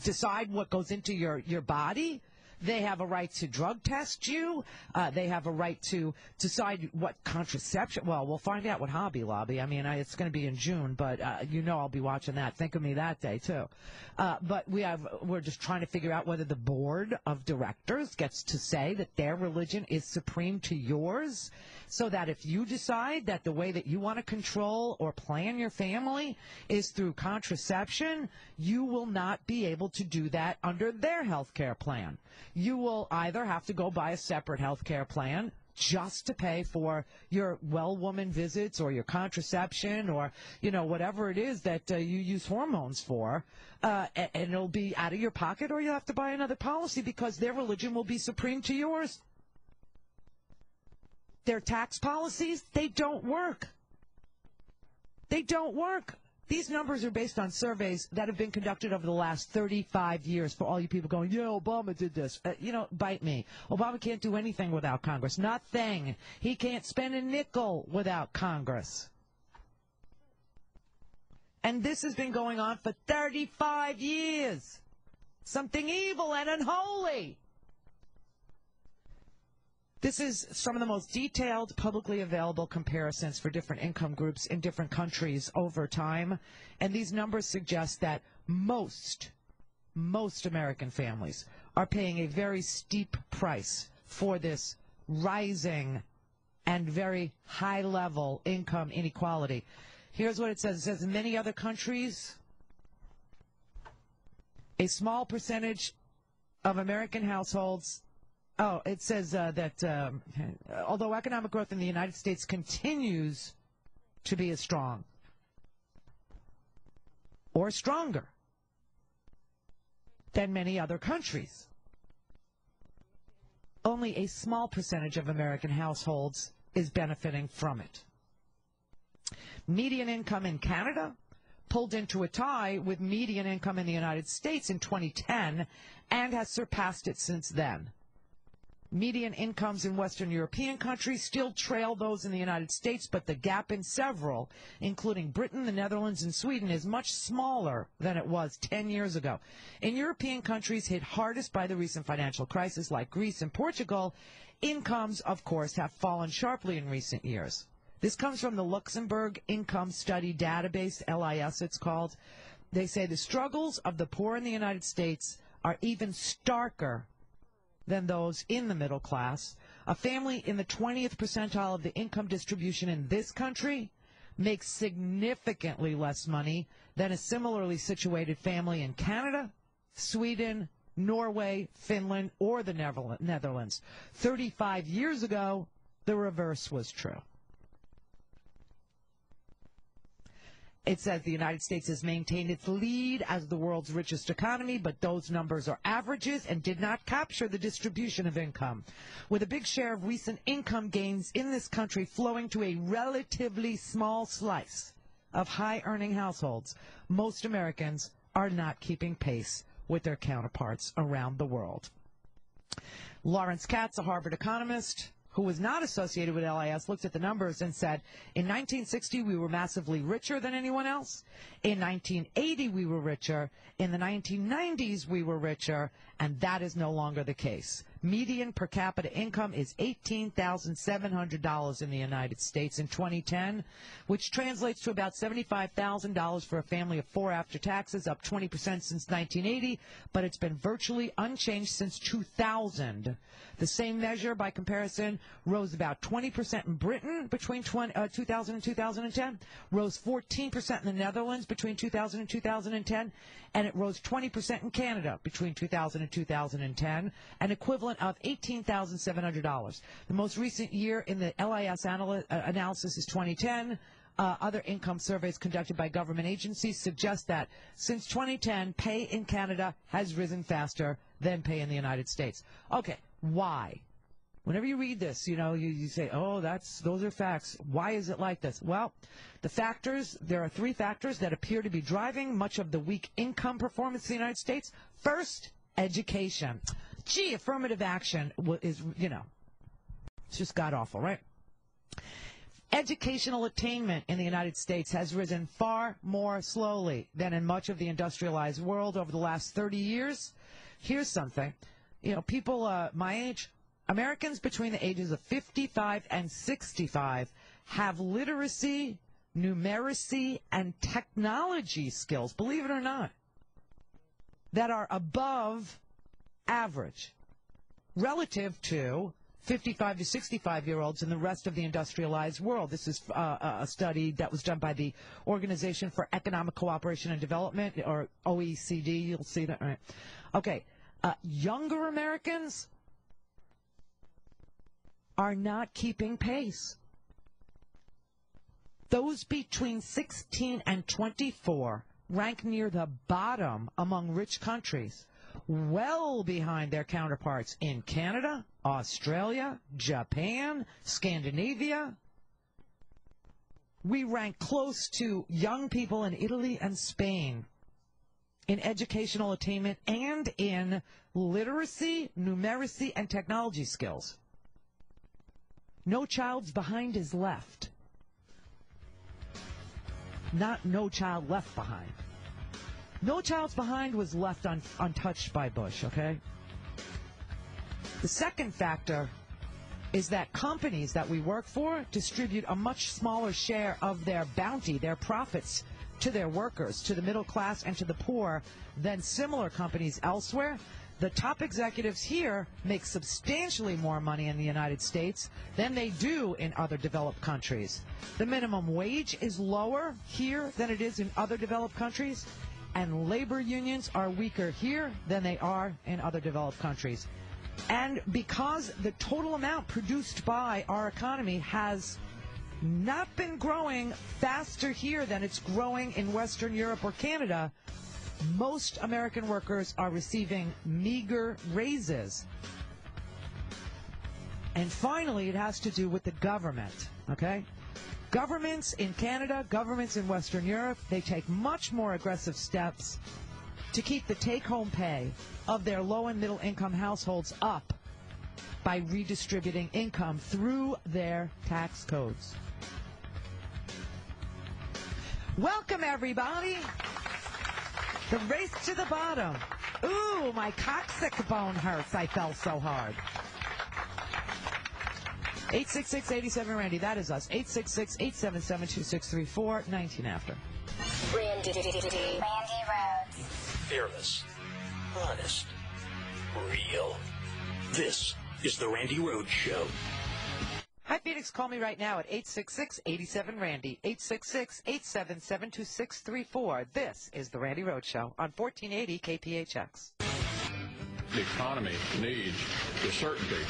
decide what goes into your body. They have a right to drug test you. They have a right to decide what contraception. Well, we'll find out what Hobby Lobby. I mean, it's going to be in June, but I'll be watching that. Think of me that day too. But we're just trying to figure out whether the board of directors gets to say that their religion is supreme to yours, so that if you decide that the way that you want to control or plan your family is through contraception, you will not be able to do that under their health care plan. You will either have to go buy a separate health care plan just to pay for your well-woman visits or your contraception or, whatever it is that you use hormones for, and it'll be out of your pocket, or you'll have to buy another policy because their religion will be supreme to yours. Their tax policies, they don't work. They don't work. These numbers are based on surveys that have been conducted over the last 35 years for all you people going, yeah, Obama did this. Bite me. Obama can't do anything without Congress. Nothing. He can't spend a nickel without Congress. And this has been going on for 35 years. Something evil and unholy. This is some of the most detailed, publicly available comparisons for different income groups in different countries over time. And these numbers suggest that most American families are paying a very steep price for this rising and very high-level income inequality. Here's what it says. It says, in many other countries, a small percentage of American households. Oh, it says that although economic growth in the United States continues to be as strong or stronger than many other countries, only a small percentage of American households is benefiting from it. Median income in Canada pulled into a tie with median income in the United States in 2010 and has surpassed it since then. Median incomes in Western European countries still trail those in the United States, but the gap in several, including Britain, the Netherlands, and Sweden, is much smaller than it was 10 years ago. In European countries hit hardest by the recent financial crisis, like Greece and Portugal, incomes, of course, have fallen sharply in recent years. This comes from the Luxembourg Income Study Database, LIS it's called. They say the struggles of the poor in the United States are even starker than those in the middle class. A family in the 20th percentile of the income distribution in this country makes significantly less money than a similarly situated family in Canada, Sweden, Norway, Finland, or the Netherlands. 35 years ago, the reverse was true. It says the United States has maintained its lead as the world's richest economy, but those numbers are averages and did not capture the distribution of income. With a big share of recent income gains in this country flowing to a relatively small slice of high-earning households, most Americans are not keeping pace with their counterparts around the world. Lawrence Katz, a Harvard economist, who was not associated with LIS, looked at the numbers and said, in 1960, we were massively richer than anyone else. In 1980, we were richer. In the 1990s, we were richer, and that is no longer the case. Median per capita income is $18,700 in the United States in 2010, which translates to about $75,000 for a family of four after taxes, up 20% since 1980, but it's been virtually unchanged since 2000. The same measure, by comparison, rose about 20% in Britain between 2000 and 2010, rose 14% in the Netherlands between 2000 and 2010, and it rose 20% in Canada between 2000 and 2010, an equivalent of $18,700. The most recent year in the LIS analysis is 2010. Other income surveys conducted by government agencies suggest that since 2010, pay in Canada has risen faster than pay in the United States. Okay, why? Whenever you read this, you say, oh, those are facts. Why is it like this? Well, there are three factors that appear to be driving much of the weak income performance in the United States. First, education. Gee, affirmative action is, it's just god-awful, right? Educational attainment in the United States has risen far more slowly than in much of the industrialized world over the last 30 years. Here's something. People my age, Americans between the ages of 55 and 65 have literacy, numeracy, and technology skills, believe it or not, that are above average relative to 55 to 65-year-olds in the rest of the industrialized world. This is a study that was done by the Organization for Economic Cooperation and Development, or OECD. You'll see that, right? Okay. Younger Americans are not keeping pace. Those between 16 and 24 rank near the bottom among rich countries, well behind their counterparts in Canada, Australia, Japan, Scandinavia. We rank close to young people in Italy and Spain in educational attainment and in literacy, numeracy, and technology skills. No child's behind is left. Not no child left behind. No child's behind was left untouched by Bush, okay? The second factor is that companies that we work for distribute a much smaller share of their bounty, their profits, to their workers, to the middle class, and to the poor than similar companies elsewhere. The top executives here make substantially more money in the United States than they do in other developed countries. The minimum wage is lower here than it is in other developed countries, and labor unions are weaker here than they are in other developed countries. And because the total amount produced by our economy has not been growing faster here than it's growing in Western Europe or Canada, most American workers are receiving meager raises. And finally, it has to do with the government, okay? Governments in Canada, governments in Western Europe, they take much more aggressive steps to keep the take-home pay of their low and middle income households up by redistributing income through their tax codes. Welcome, everybody. The race to the bottom. Ooh, my coccyx bone hurts. I fell so hard. 866-87-RANDY. That is us. 866-877-2634. 19 after. Randi Rhodes. Fearless. Honest. Real. This is The Randi Rhodes Show. Hi, Phoenix. Call me right now at 866-87-RANDY. 866-877-2634. This is The Randi Rhodes Show on 1480 KPHX. The economy needs the certainty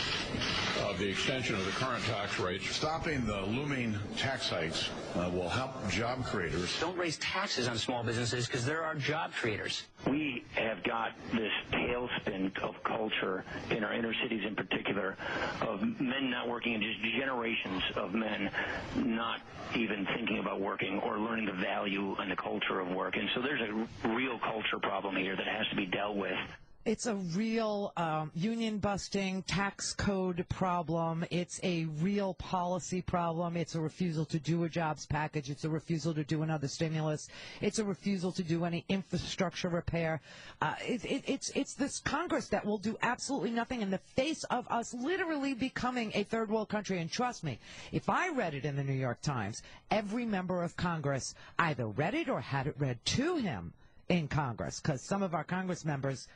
of the extension of the current tax rates. Stopping the looming tax hikes will help job creators. Don't raise taxes on small businesses because there are job creators. We have got this tailspin of culture in our inner cities in particular of men not working and just generations of men not even thinking about working or learning the value and the culture of work. And so there's a real culture problem here that has to be dealt with. It's a real union-busting tax code problem. It's a real policy problem. It's a refusal to do a jobs package. It's a refusal to do another stimulus. It's a refusal to do any infrastructure repair. It's this Congress that will do absolutely nothing in the face of us literally becoming a third world country. And trust me, if I read it in the New York Times, every member of Congress either read it or had it read to him in Congress, because some of our Congress members,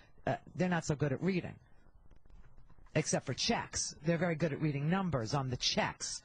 they're not so good at reading, except for checks. They're very good at reading numbers on the checks.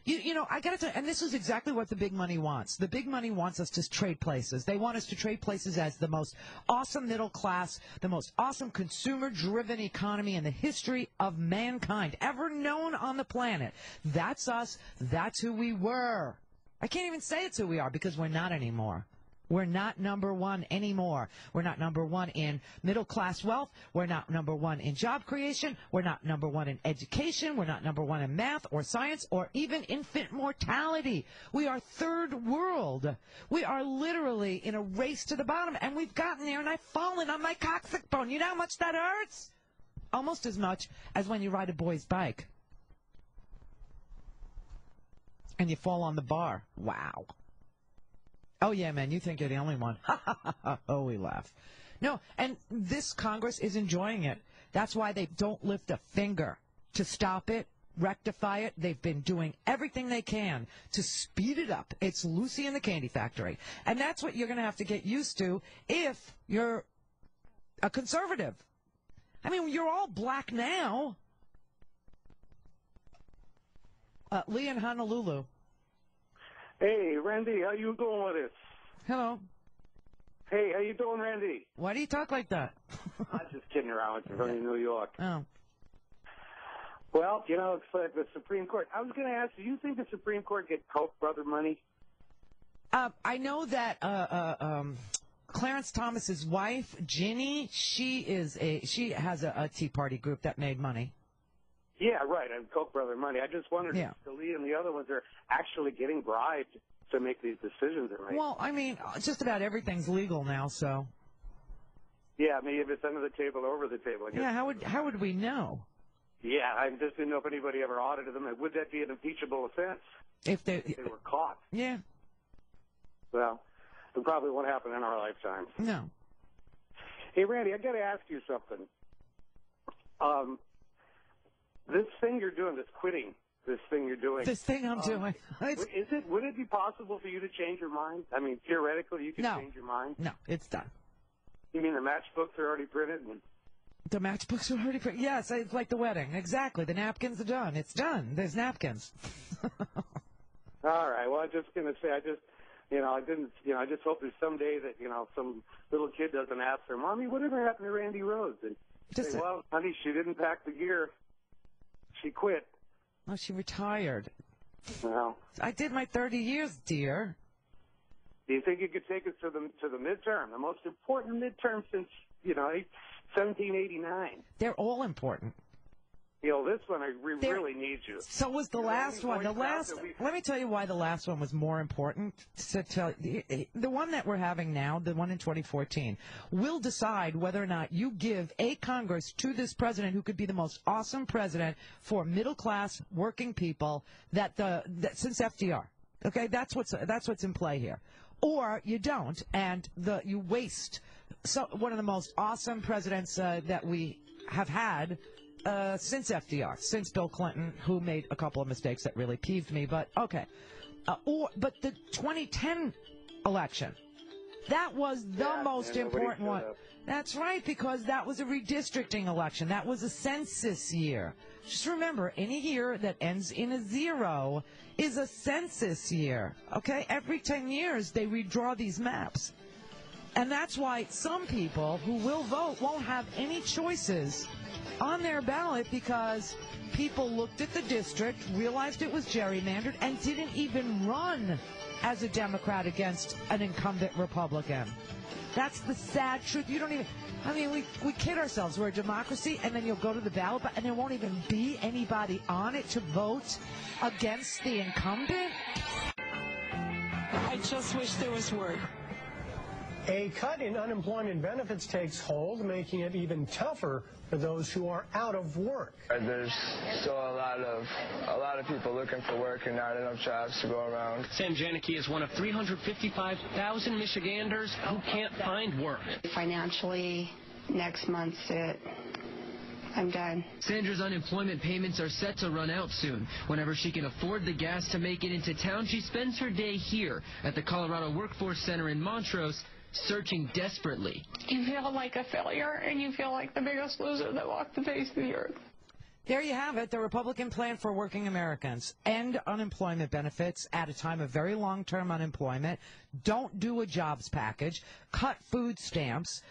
You know, I got to tell you, and this is exactly what the big money wants. The big money wants us to trade places. They want us to trade places as the most awesome middle class, the most awesome consumer-driven economy in the history of mankind ever known on the planet. That's us. That's who we were. I can't even say it's who we are because we're not anymore. We're not number one anymore. We're not number one in middle-class wealth. We're not number one in job creation. We're not number one in education. We're not number one in math or science or even infant mortality. We are third world. We are literally in a race to the bottom, and we've gotten there, and I've fallen on my coccyx bone. You know how much that hurts? Almost as much as when you ride a boy's bike and you fall on the bar. Wow. Oh, yeah, man, you think you're the only one. Oh, we laugh. No, and this Congress is enjoying it. That's why they don't lift a finger to stop it, rectify it. They've been doing everything they can to speed it up. It's Lucy in the Candy Factory. And that's what you're going to have to get used to if you're a conservative. I mean, you're all black now. Lee in Honolulu. Hey, Randy, how you doing with this? Hello. Hey, how you doing, Randy? Why do you talk like that? I'm just kidding around. It's from New York. Oh. Well, you know, it's like the Supreme Court. I was going to ask, do you think the Supreme Court gets Koch brother money? I know that Clarence Thomas's wife, Ginny, she has a Tea Party group that made money. Yeah, right. And Koch brother money. I just wondered if Lee and the other ones are actually getting bribed to make these decisions they're making. Well, I mean, just about everything's legal now, so. Yeah, maybe if it's under the table or over the table. I guess. Yeah, how would we know? Yeah, I just didn't know if anybody ever audited them. Would that be an impeachable offense if they were caught? Yeah. Well, it probably won't happen in our lifetime. No. Hey, Randy, I got to ask you something. This thing you're doing, this quitting, this thing you're doing. This thing I'm doing. Would it be possible for you to change your mind? I mean, theoretically, you can change your mind? No, it's done. You mean the matchbooks are already printed? The matchbooks are already printed? Yes, it's like the wedding. Exactly. The napkins are done. It's done. There's napkins. All right. Well, I'm just going to say, I just hope there's someday that, some little kid doesn't ask her, Mommy, whatever happened to Randi Rhodes? And say, well, honey, she didn't pack the gear. She quit. Oh, she retired. Well, I did my 30 years, dear. Do you think you could take us to the midterm, the most important midterm since 1789? They're all important. this one really needs you. So was the last one. Let me tell you why the last one was more important. The one that we're having now, the one in 2014, will decide whether or not you give a Congress to this president who could be the most awesome president for middle-class working people since FDR. Okay, that's what's in play here. Or you don't, and you waste one of the most awesome presidents that we have had since FDR, since Bill Clinton, who made a couple of mistakes that really peeved me, but okay. But the 2010 election, that was the most important one. That's right, because that was a redistricting election. That was a census year. Just remember, any year that ends in a 0 is a census year, okay? Every 10 years, they redraw these maps. And that's why some people who will vote won't have any choices on their ballot because people looked at the district, realized it was gerrymandered, and didn't even run as a Democrat against an incumbent Republican. That's the sad truth. You don't even, we kid ourselves. We're a democracy, and then you'll go to the ballot, and there won't even be anybody on it to vote against the incumbent. I just wish there was word. A cut in unemployment benefits takes hold, making it even tougher for those who are out of work. There's still a lot of people looking for work and not enough jobs to go around. Sam Janicki is one of 355,000 Michiganders who can't find work. Financially, next month's it. I'm done. Sandra's unemployment payments are set to run out soon. Whenever she can afford the gas to make it into town, she spends her day here at the Colorado Workforce Center in Montrose, searching desperately. You feel like a failure, and you feel like the biggest loser that walked the face of the earth. There you have it, the Republican plan for working Americans. End unemployment benefits at a time of very long-term unemployment. Don't do a jobs package. Cut food stamps.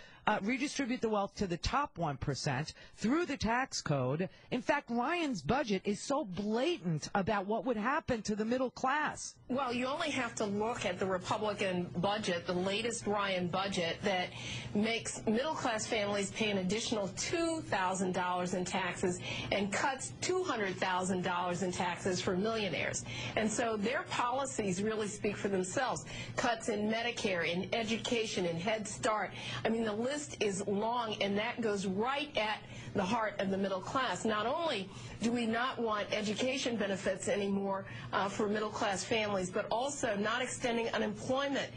Redistribute the wealth to the top 1% through the tax code. In fact, Ryan's budget is so blatant about what would happen to the middle class. Well, you only have to look at the Republican budget, the latest Ryan budget, that makes middle-class families pay an additional $2,000 in taxes and cuts $200,000 in taxes for millionaires. And so their policies really speak for themselves. Cuts in Medicare, in education, in Head Start. I mean, the list is long, and that goes right at the heart of the middle class. Not only do we not want education benefits anymore for middle-class families, but also not extending unemployment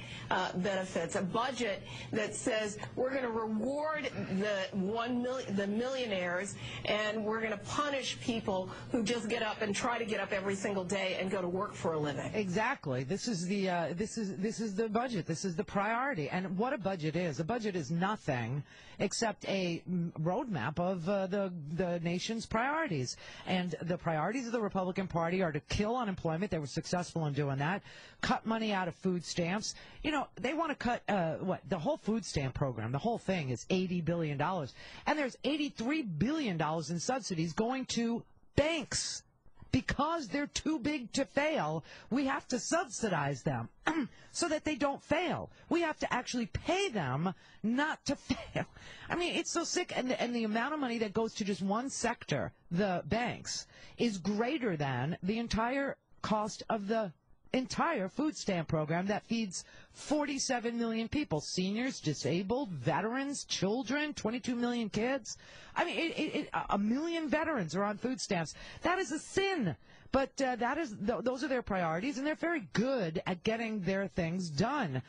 benefits, a budget that says we're going to reward the millionaires, and we're going to punish people who just get up and try to get up every single day and go to work for a living. Exactly. This is the budget. This is the priority. And what a budget is. A budget is nothing except a roadmap of the nation's priorities. And the priorities of the Republican Party are to kill unemployment. They were successful in doing that. Cut money out of food stamps. You know, they want to cut, the whole food stamp program, the whole thing is $80 billion. And there's $83 billion in subsidies going to banks. Because they're too big to fail, we have to subsidize them so that they don't fail. We have to actually pay them not to fail. I mean, it's so sick. And the amount of money that goes to just one sector, the banks, is greater than the entire cost of the entire food stamp program that feeds 47 million people, seniors, disabled, veterans, children, 22 million kids. I mean, 1 million veterans are on food stamps. That is a sin. But those are their priorities, and they're very good at getting their things done.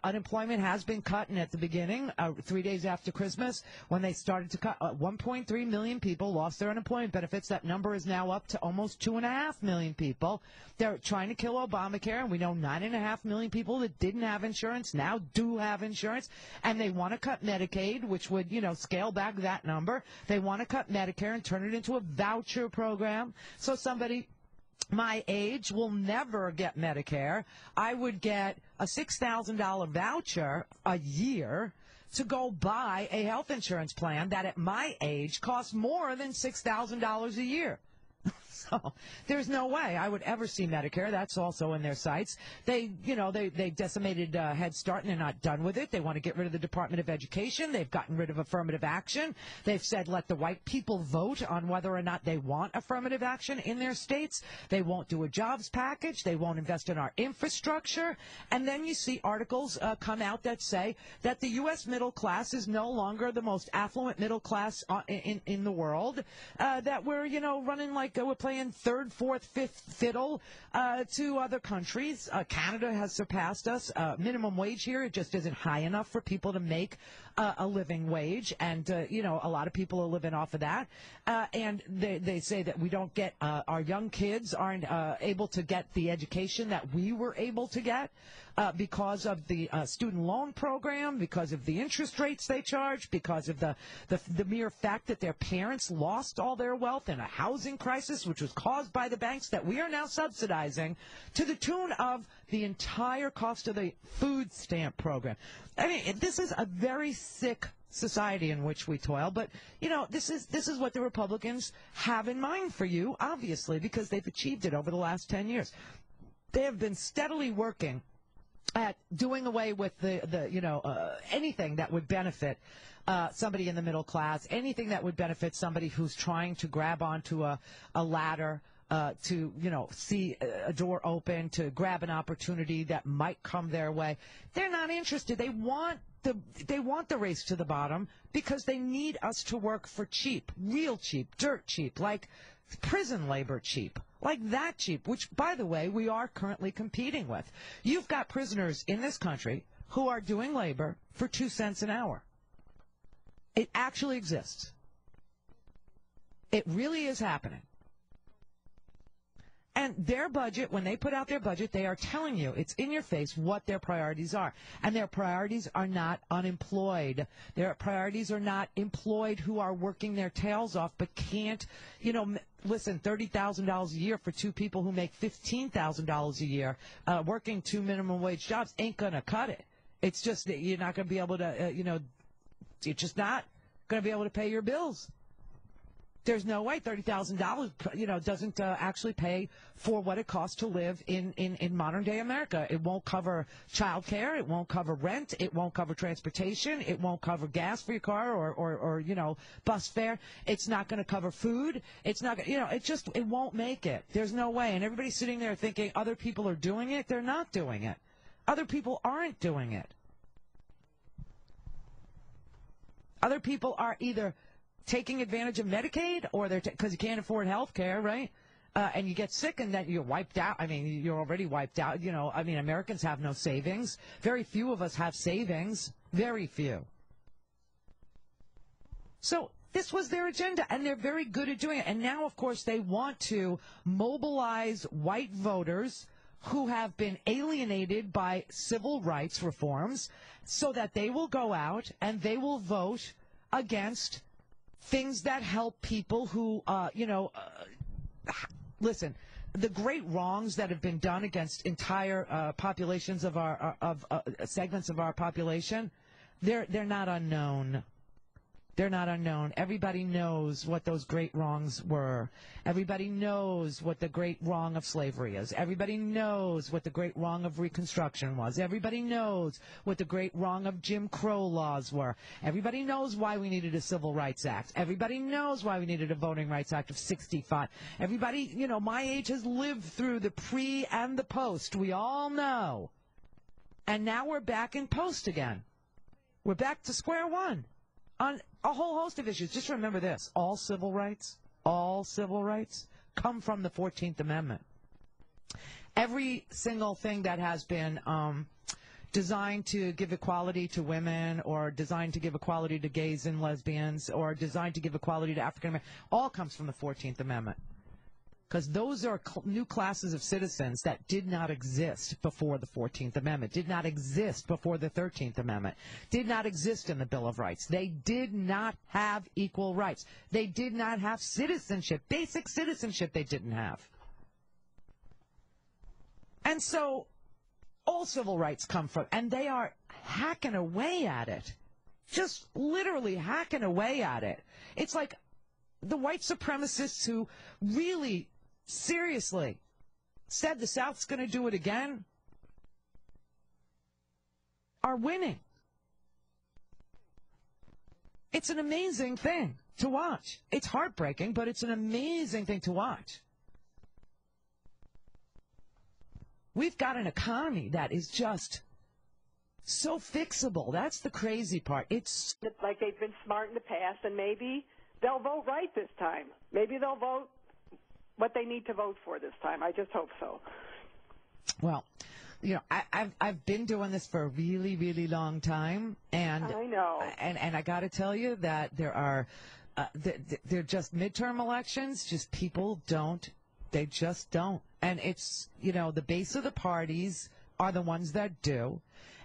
Unemployment has been cut, and at the beginning, 3 days after Christmas, when they started to cut, 1.3 million people lost their unemployment benefits. That number is now up to almost 2.5 million people. They're trying to kill Obamacare, and we know 9.5 million people that didn't have insurance now do have insurance, and they want to cut Medicaid, which would, scale back that number. They want to cut Medicare and turn it into a voucher program. So somebody my age will never get Medicare. I would get a $6,000 voucher a year to go buy a health insurance plan that at my age costs more than $6,000 a year. So there's no way I would ever see Medicare. That's also in their sights. They decimated Head Start, and they're not done with it. They want to get rid of the Department of Education. They've gotten rid of affirmative action. They've said let the white people vote on whether or not they want affirmative action in their states. They won't do a jobs package. They won't invest in our infrastructure. And then you see articles come out that say that the U.S. middle class is no longer the most affluent middle class in the world, that we're, running like we're playing third, fourth, fifth fiddle to other countries. Canada has surpassed us. Minimum wage here, it just isn't high enough for people to make a living wage, and a lot of people are living off of that. And they say that we don't get our young kids aren't able to get the education that we were able to get because of the student loan program, because of the interest rates they charge, because of the mere fact that their parents lost all their wealth in a housing crisis, which was caused by the banks that we are now subsidizing, to the tune of the entire cost of the food stamp program. I mean, this is a very sick society in which we toil, but this is what the Republicans have in mind for you, obviously, because they've achieved it over the last 10 years. They have been steadily working at doing away with anything that would benefit somebody in the middle class, anything that would benefit somebody who's trying to grab onto a ladder, to see a door open, to grab an opportunity that might come their way. They're not interested. They want the race to the bottom because they need us to work for cheap, real cheap, dirt cheap, like prison labor cheap, like that cheap, which, by the way, we are currently competing with. You've got prisoners in this country who are doing labor for 2 cents an hour. It actually exists. It really is happening. And their budget, when they put out their budget, they are telling you, it's in your face, what their priorities are. And their priorities are not unemployed. Their priorities are not employed who are working their tails off but can't, listen, $30,000 a year for two people who make $15,000 a year, working 2 minimum wage jobs ain't going to cut it. It's just that you're not going to be able to, you're just not going to be able to pay your bills. There's no way $30,000, doesn't actually pay for what it costs to live in modern day America. It won't cover child care. It won't cover rent. It won't cover transportation. It won't cover gas for your car or bus fare. It's not going to cover food. It's not, it won't make it. There's no way. And everybody's sitting there thinking other people are doing it. They're not doing it. Other people aren't doing it. Other people are either taking advantage of Medicaid, or they're because you can't afford health care, right? And you get sick and then you're wiped out. I mean, you're already wiped out. Americans have no savings. Very few of us have savings. Very few. So this was their agenda, and they're very good at doing it. And now, of course, they want to mobilize white voters who have been alienated by civil rights reforms so that they will go out and they will vote against things that help people who, listen, the great wrongs that have been done against entire populations of segments of our population, they're not unknown. They're not unknown. Everybody knows what those great wrongs were. Everybody knows what the great wrong of slavery is. Everybody knows what the great wrong of Reconstruction was. Everybody knows what the great wrong of Jim Crow laws were. Everybody knows why we needed a Civil Rights Act. Everybody knows why we needed a Voting Rights Act of 65. Everybody, my age has lived through the pre and the post. We all know. And now we're back in post again. We're back to square one on a whole host of issues. Just remember this. All civil rights come from the 14th Amendment. Every single thing that has been designed to give equality to women, or designed to give equality to gays and lesbians, or designed to give equality to African Americans, all comes from the 14th Amendment. Because those are new classes of citizens that did not exist before the 14th Amendment, did not exist before the 13th Amendment, did not exist in the Bill of Rights. They did not have equal rights. They did not have citizenship, basic citizenship they didn't have. And so all civil rights come from, and they are hacking away at it, just literally hacking away at it. It's like the white supremacists who really Seriously. Said the South's going to do it again. Are winning. It's an amazing thing to watch. It's heartbreaking, but it's an amazing thing to watch. We've got an economy that is just so fixable. That's the crazy part. It's like they've been smart in the past, and maybe they'll vote right this time. Maybe they'll vote what they need to vote for this time. I just hope so. Well, you know, I've been doing this for a really, really long time, and I know. And I got to tell you that there are they're just midterm elections. Just people don't. They just don't. And it's, you know, the base of the parties are the ones that do.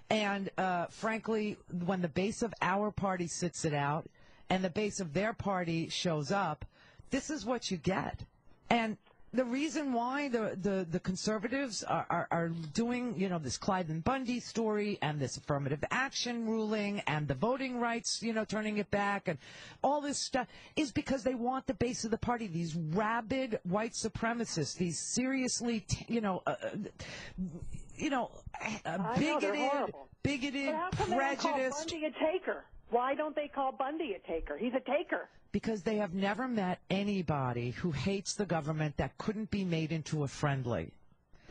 And frankly, when the base of our party sits it out and the base of their party shows up, this is what you get. And the reason why the conservatives are doing, you know, this Clyde and Bundy story and this affirmative action ruling and the voting rights, you know, turning it back and all this stuff is because they want the base of the party, these rabid white supremacists, these seriously, bigoted, prejudiced. Bundy a taker? Why don't they call Bundy a taker? He's a taker. Because they have never met anybody who hates the government that couldn't be made into a friendly.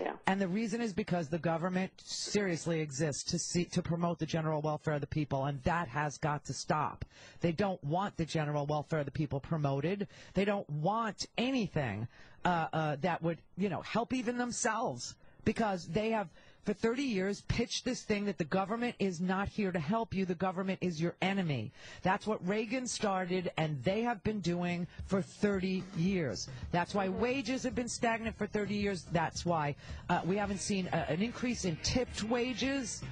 Yeah. And the reason is because the government seriously exists to promote the general welfare of the people, and that has got to stop. They don't want the general welfare of the people promoted. They don't want anything that would, you know, help even themselves, because they have, for 30 years, pitched this thing that the government is not here to help you. The government is your enemy. That's what Reagan started, and they have been doing for 30 years. That's why wages have been stagnant for 30 years. That's why we haven't seen an increase in tipped wages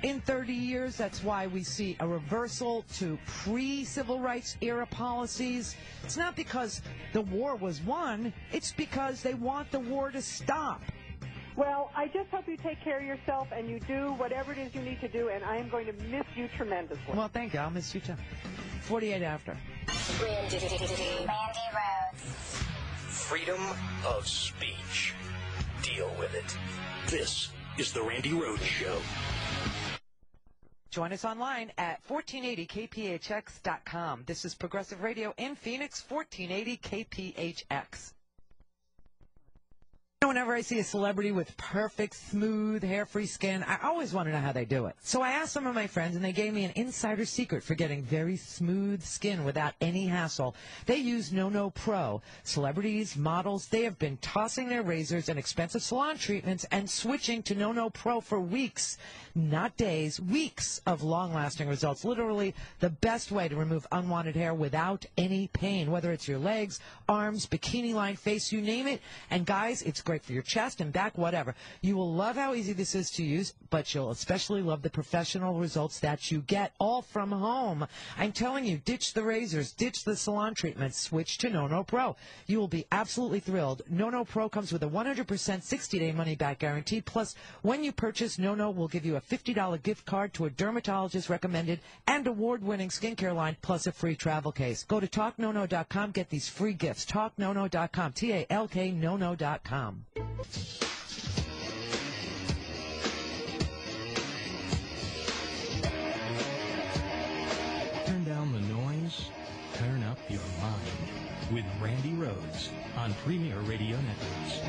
in 30 years. That's why we see a reversal to pre-civil rights era policies. It's not because the war was won. It's because they want the war to stop. Well, I just hope you take care of yourself and you do whatever it is you need to do, and I am going to miss you tremendously. Well, thank you. I'll miss you too. 48 after. Randi Rhodes. Freedom of speech. Deal with it. This is the Randi Rhodes Show. Join us online at 1480kphx.com. This is Progressive Radio in Phoenix, 1480 KPHX. Whenever I see a celebrity with perfect, smooth, hair-free skin, I always want to know how they do it. So I asked some of my friends, and they gave me an insider secret for getting very smooth skin without any hassle. They use No Pro. Celebrities, models, they have been tossing their razors and expensive salon treatments and switching to No Pro for weeks, not days, weeks of long-lasting results. Literally the best way to remove unwanted hair without any pain, whether it's your legs, arms, bikini line, face, you name it. And guys, it's great for your chest and back, whatever. You will love how easy this is to use, but you'll especially love the professional results that you get all from home. I'm telling you, ditch the razors, ditch the salon treatments, switch to No Pro. You will be absolutely thrilled. No Pro comes with a 100% 60-day money-back guarantee. Plus, when you purchase, No will give you a $50 gift card to a dermatologist-recommended and award-winning skincare line, plus a free travel case. Go to TalkNono.com. Get these free gifts. TalkNono.com. TalkNono.com. Turn down the noise, turn up your mind with Randi Rhodes on Premier Radio Networks.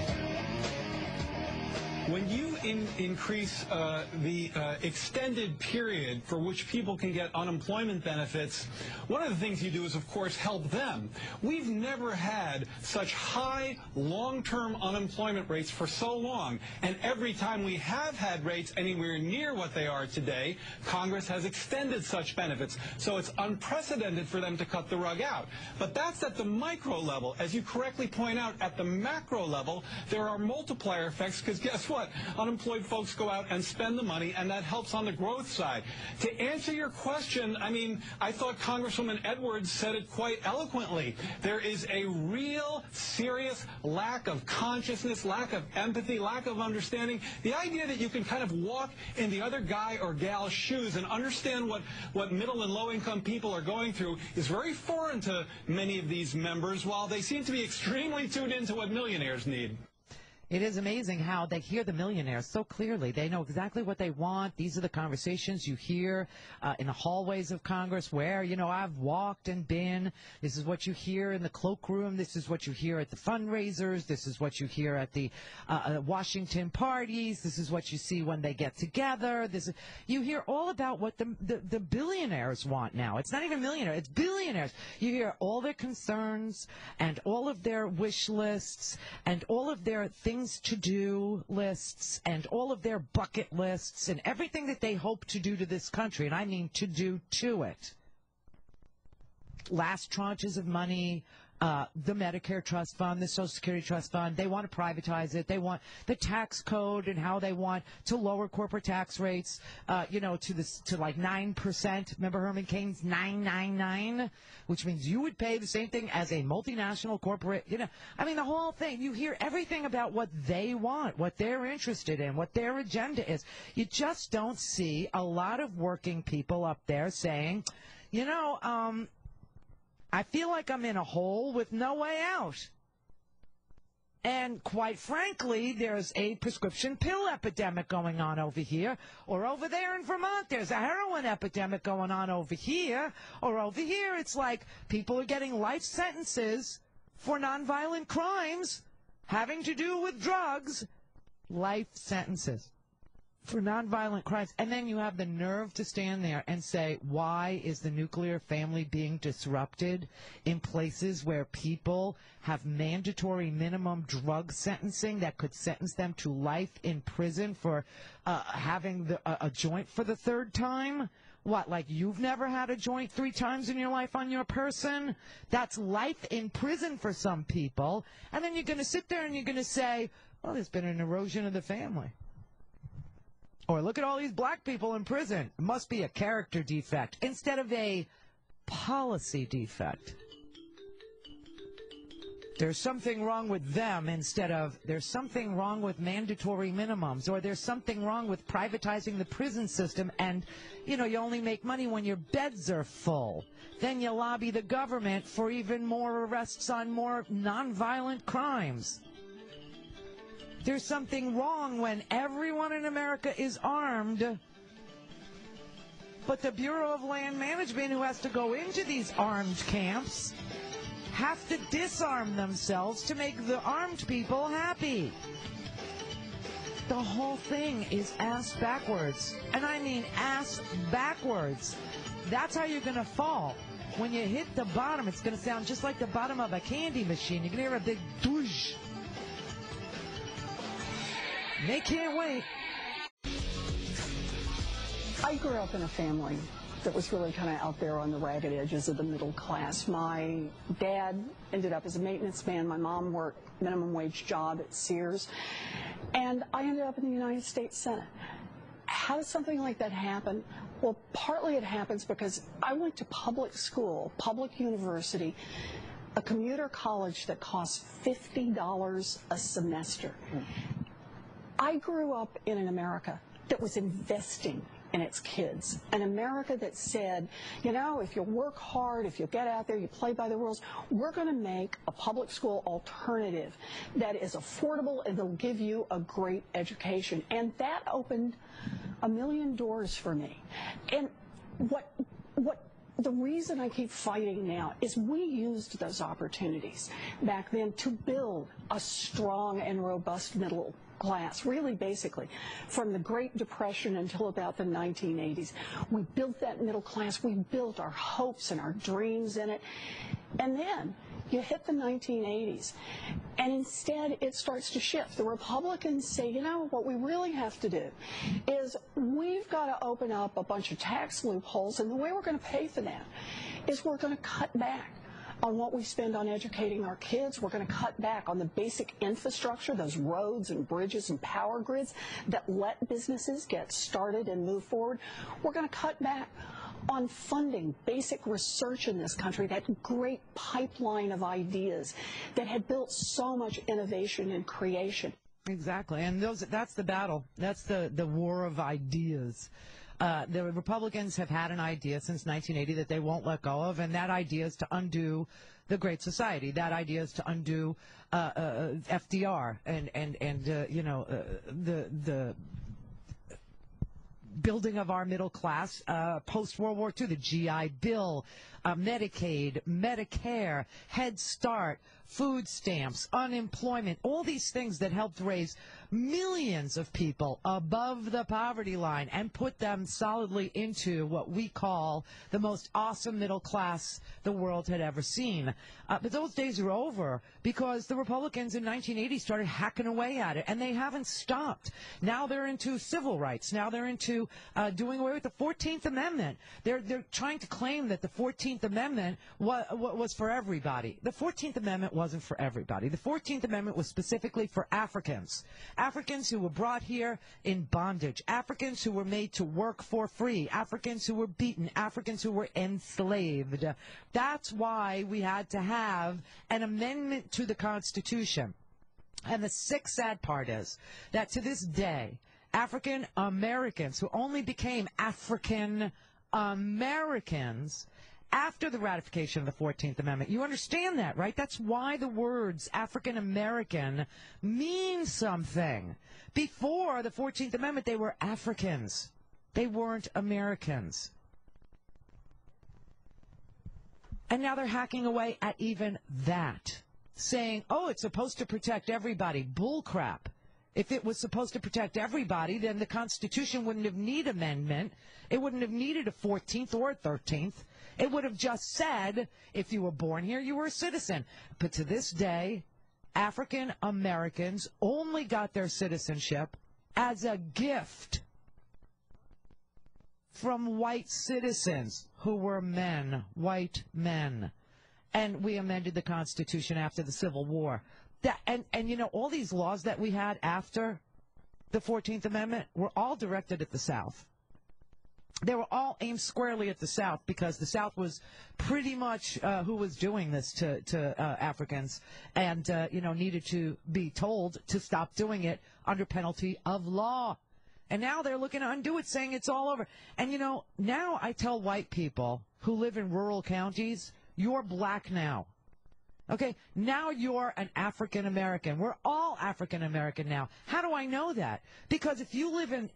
When you increase the extended period for which people can get unemployment benefits, one of the things you do is, of course, help them. We've never had such high long-term unemployment rates for so long, and every time we have had rates anywhere near what they are today, Congress has extended such benefits. So it's unprecedented for them to cut the rug out. But that's at the micro level. As you correctly point out, at the macro level, there are multiplier effects, because guess what? unemployed folks go out and spend the money, and that helps on the growth side. To answer your question, I mean, I thought Congresswoman Edwards said it quite eloquently. There is a real serious lack of consciousness, lack of empathy, lack of understanding. The idea that you can kind of walk in the other guy or gal's shoes and understand what middle and low-income people are going through is very foreign to many of these members, while they seem to be extremely tuned into what millionaires need. It is amazing how they hear the millionaires so clearly. They know exactly what they want. These are the conversations you hear in the hallways of Congress where, you know, I've walked and been. This is what you hear in the cloakroom. This is what you hear at the fundraisers. This is what you hear at the Washington parties. This is what you see when they get together. You hear all about what the billionaires want now. It's not even millionaires. It's billionaires. You hear all their concerns and all of their wish lists and all of their things to-do lists and all of their bucket lists and everything that they hope to do to this country, and I mean to do to it. Last tranches of money, the Medicare Trust Fund, the Social Security Trust Fund, they want to privatize it. They want the tax code and how they want to lower corporate tax rates, to like 9%. Remember Herman Cain's 999, which means you would pay the same thing as a multinational corporate. I mean, the whole thing. You hear everything about what they want, what they're interested in, what their agenda is. You just don't see a lot of working people up there saying, I feel like I'm in a hole with no way out. And quite frankly, there's a prescription pill epidemic going on over here, or over there in Vermont, there's a heroin epidemic going on over here, or over here it's like people are getting life sentences for nonviolent crimes having to do with drugs, life sentences for nonviolent crimes. And then you have the nerve to stand there and say, why is the nuclear family being disrupted in places where people have mandatory minimum drug sentencing that could sentence them to life in prison for having a joint for the third time? What, like you've never had a joint 3 times in your life on your person? That's life in prison for some people. And then you're going to sit there and you're going to say, well, there's been an erosion of the family. Or look at all these black people in prison. It must be a character defect instead of a policy defect. There's something wrong with them instead of there's something wrong with mandatory minimums, or there's something wrong with privatizing the prison system and, you only make money when your beds are full. Then you lobby the government for even more arrests on more nonviolent crimes. There's something wrong when everyone in America is armed, but the Bureau of Land Management, who has to go into these armed camps, have to disarm themselves to make the armed people happy. The whole thing is ass backwards. And I mean ass backwards. That's how you're going to fall. When you hit the bottom, it's going to sound just like the bottom of a candy machine. You're going to hear a big doosh. They can't wait. I grew up in a family that was really kind of out there on the ragged edges of the middle class. My dad ended up as a maintenance man. My mom worked minimum wage job at Sears. And I ended up in the United States Senate. How does something like that happen? Well, partly it happens because I went to public school, public university, a commuter college that costs $50 a semester. I grew up in an America that was investing in its kids, an America that said, if you work hard, if you get out there, you play by the rules, we're going to make a public school alternative that is affordable and will give you a great education. And that opened a million doors for me. And what the reason I keep fighting now is we used those opportunities back then to build a strong and robust middle class, really basically from the Great Depression until about the 1980s. We built that middle class. We built our hopes and our dreams in it. And then you hit the 1980s, and instead it starts to shift. The Republicans say, what we really have to do is we've got to open up a bunch of tax loopholes, and the way we're going to pay for that is we're going to cut back on what we spend on educating our kids. We're going to cut back on the basic infrastructure, those roads and bridges and power grids that let businesses get started and move forward. We're going to cut back on funding basic research in this country, that great pipeline of ideas that had built so much innovation and creation. Exactly, and that's the battle. That's the war of ideas. The Republicans have had an idea since 1980 that they won't let go of, and that idea is to undo the Great Society. That idea is to undo FDR and the building of our middle class post-World War II, the GI Bill, Medicaid, Medicare, Head Start, food stamps, unemployment, all these things that helped raise millions of people above the poverty line and put them solidly into what we call the most awesome middle class the world had ever seen. But those days are over because the Republicans in 1980 started hacking away at it, and they haven't stopped. Now they're into civil rights. Now they're into doing away with the 14th Amendment. They're trying to claim that the 14th Amendment was for everybody. The 14th Amendment wasn't for everybody. The 14th Amendment was specifically for Africans. Africans who were brought here in bondage. Africans who were made to work for free. Africans who were beaten. Africans who were enslaved. That's why we had to have an amendment to the Constitution. And the sick, sad part is that to this day, African Americans who only became African Americans after the ratification of the 14th Amendment. You understand that, right? That's why the words African American mean something. Before the 14th Amendment, they were Africans. They weren't Americans. And now they're hacking away at even that, saying, oh, it's supposed to protect everybody. Bull crap. If it was supposed to protect everybody, then the Constitution wouldn't have needed amendment. It wouldn't have needed a 14th or a 13th. It would have just said, if you were born here, you were a citizen. But to this day, African Americans only got their citizenship as a gift from white citizens who were men, white men. And we amended the Constitution after the Civil War. And you know, all these laws that we had after the 14th Amendment were all directed at the South. They were all aimed squarely at the South because the South was pretty much who was doing this to Africans and, needed to be told to stop doing it under penalty of law. And now they're looking to undo it, saying it's all over. And, now I tell white people who live in rural counties, you're black now. Okay, now you're an African American. We're all African American now. How do I know that? Because if you live in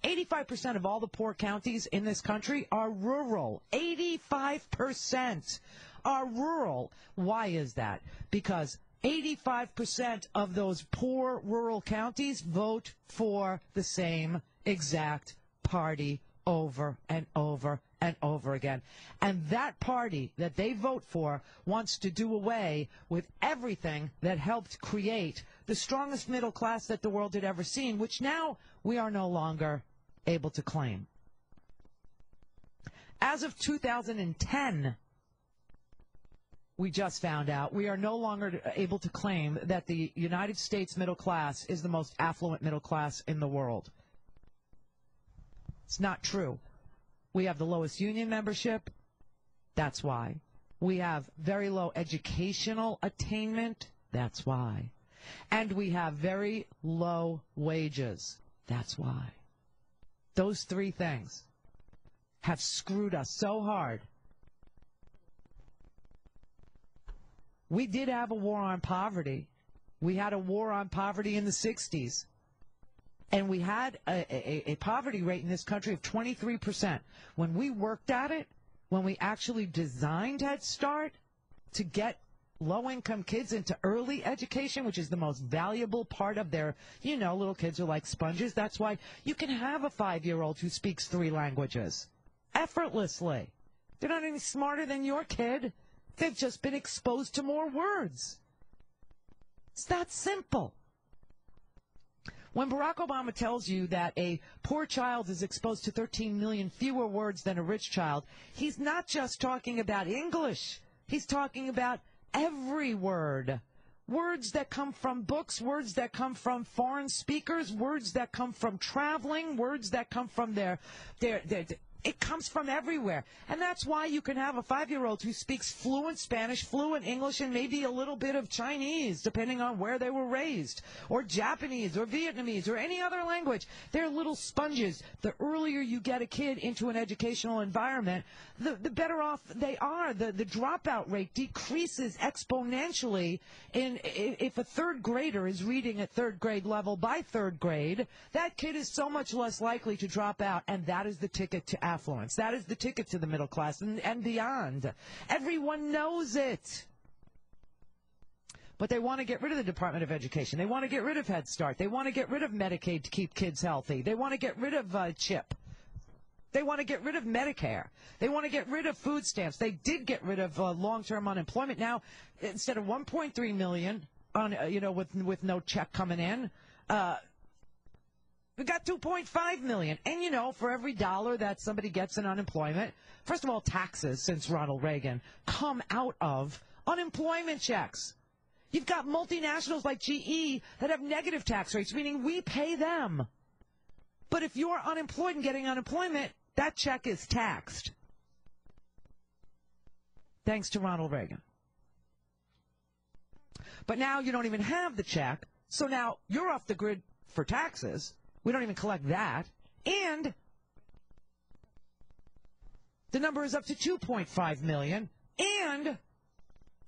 85% of all the poor counties in this country are rural. 85% are rural. Why is that? Because 85% of those poor rural counties vote for the same exact party over and over and over again. And that party that they vote for wants to do away with everything that helped create the strongest middle class that the world had ever seen, which now we are no longer able to claim. As of 2010, we just found out we are no longer able to claim that the United States middle class is the most affluent middle class in the world. It's not true. We have the lowest union membership. That's why. We have very low educational attainment. That's why. And we have very low wages. That's why. Those three things have screwed us so hard. We did have a war on poverty. We had a war on poverty in the 60s. And we had a poverty rate in this country of 23%. When we worked at it, when we actually designed Head Start to get low-income kids into early education, which is the most valuable part of their, little kids are like sponges. That's why you can have a 5-year-old who speaks 3 languages effortlessly. They're not any smarter than your kid. They've just been exposed to more words. It's that simple. When Barack Obama tells you that a poor child is exposed to 13 million fewer words than a rich child, he's not just talking about English. He's talking about every word. Words that come from books, words that come from foreign speakers, words that come from traveling, words that come from their it comes from everywhere. And that's why you can have a 5-year-old who speaks fluent Spanish, fluent English, and maybe a little bit of Chinese, depending on where they were raised, or Japanese, or Vietnamese, or any other language. They're little sponges. The earlier you get a kid into an educational environment, the better off they are. The dropout rate decreases exponentially. If a third grader is reading at third grade level by third grade, that kid is so much less likely to drop out, and that is the ticket to affluence. That is the ticket to the middle class and beyond. Everyone knows it. But they want to get rid of the Department of Education. They want to get rid of Head Start. They want to get rid of Medicaid to keep kids healthy. They want to get rid of CHIP. They want to get rid of Medicare. They want to get rid of food stamps. They did get rid of long-term unemployment. Now, instead of 1.3 million on with no check coming in, we got 2.5 million. And, for every dollar that somebody gets in unemployment, first of all, taxes, since Ronald Reagan, come out of unemployment checks. You've got multinationals like GE that have negative tax rates, meaning we pay them. But if you're unemployed and getting unemployment, that check is taxed. Thanks to Ronald Reagan. But now you don't even have the check, so now you're off the grid for taxes. We don't even collect that. And the number is up to 2.5 million. And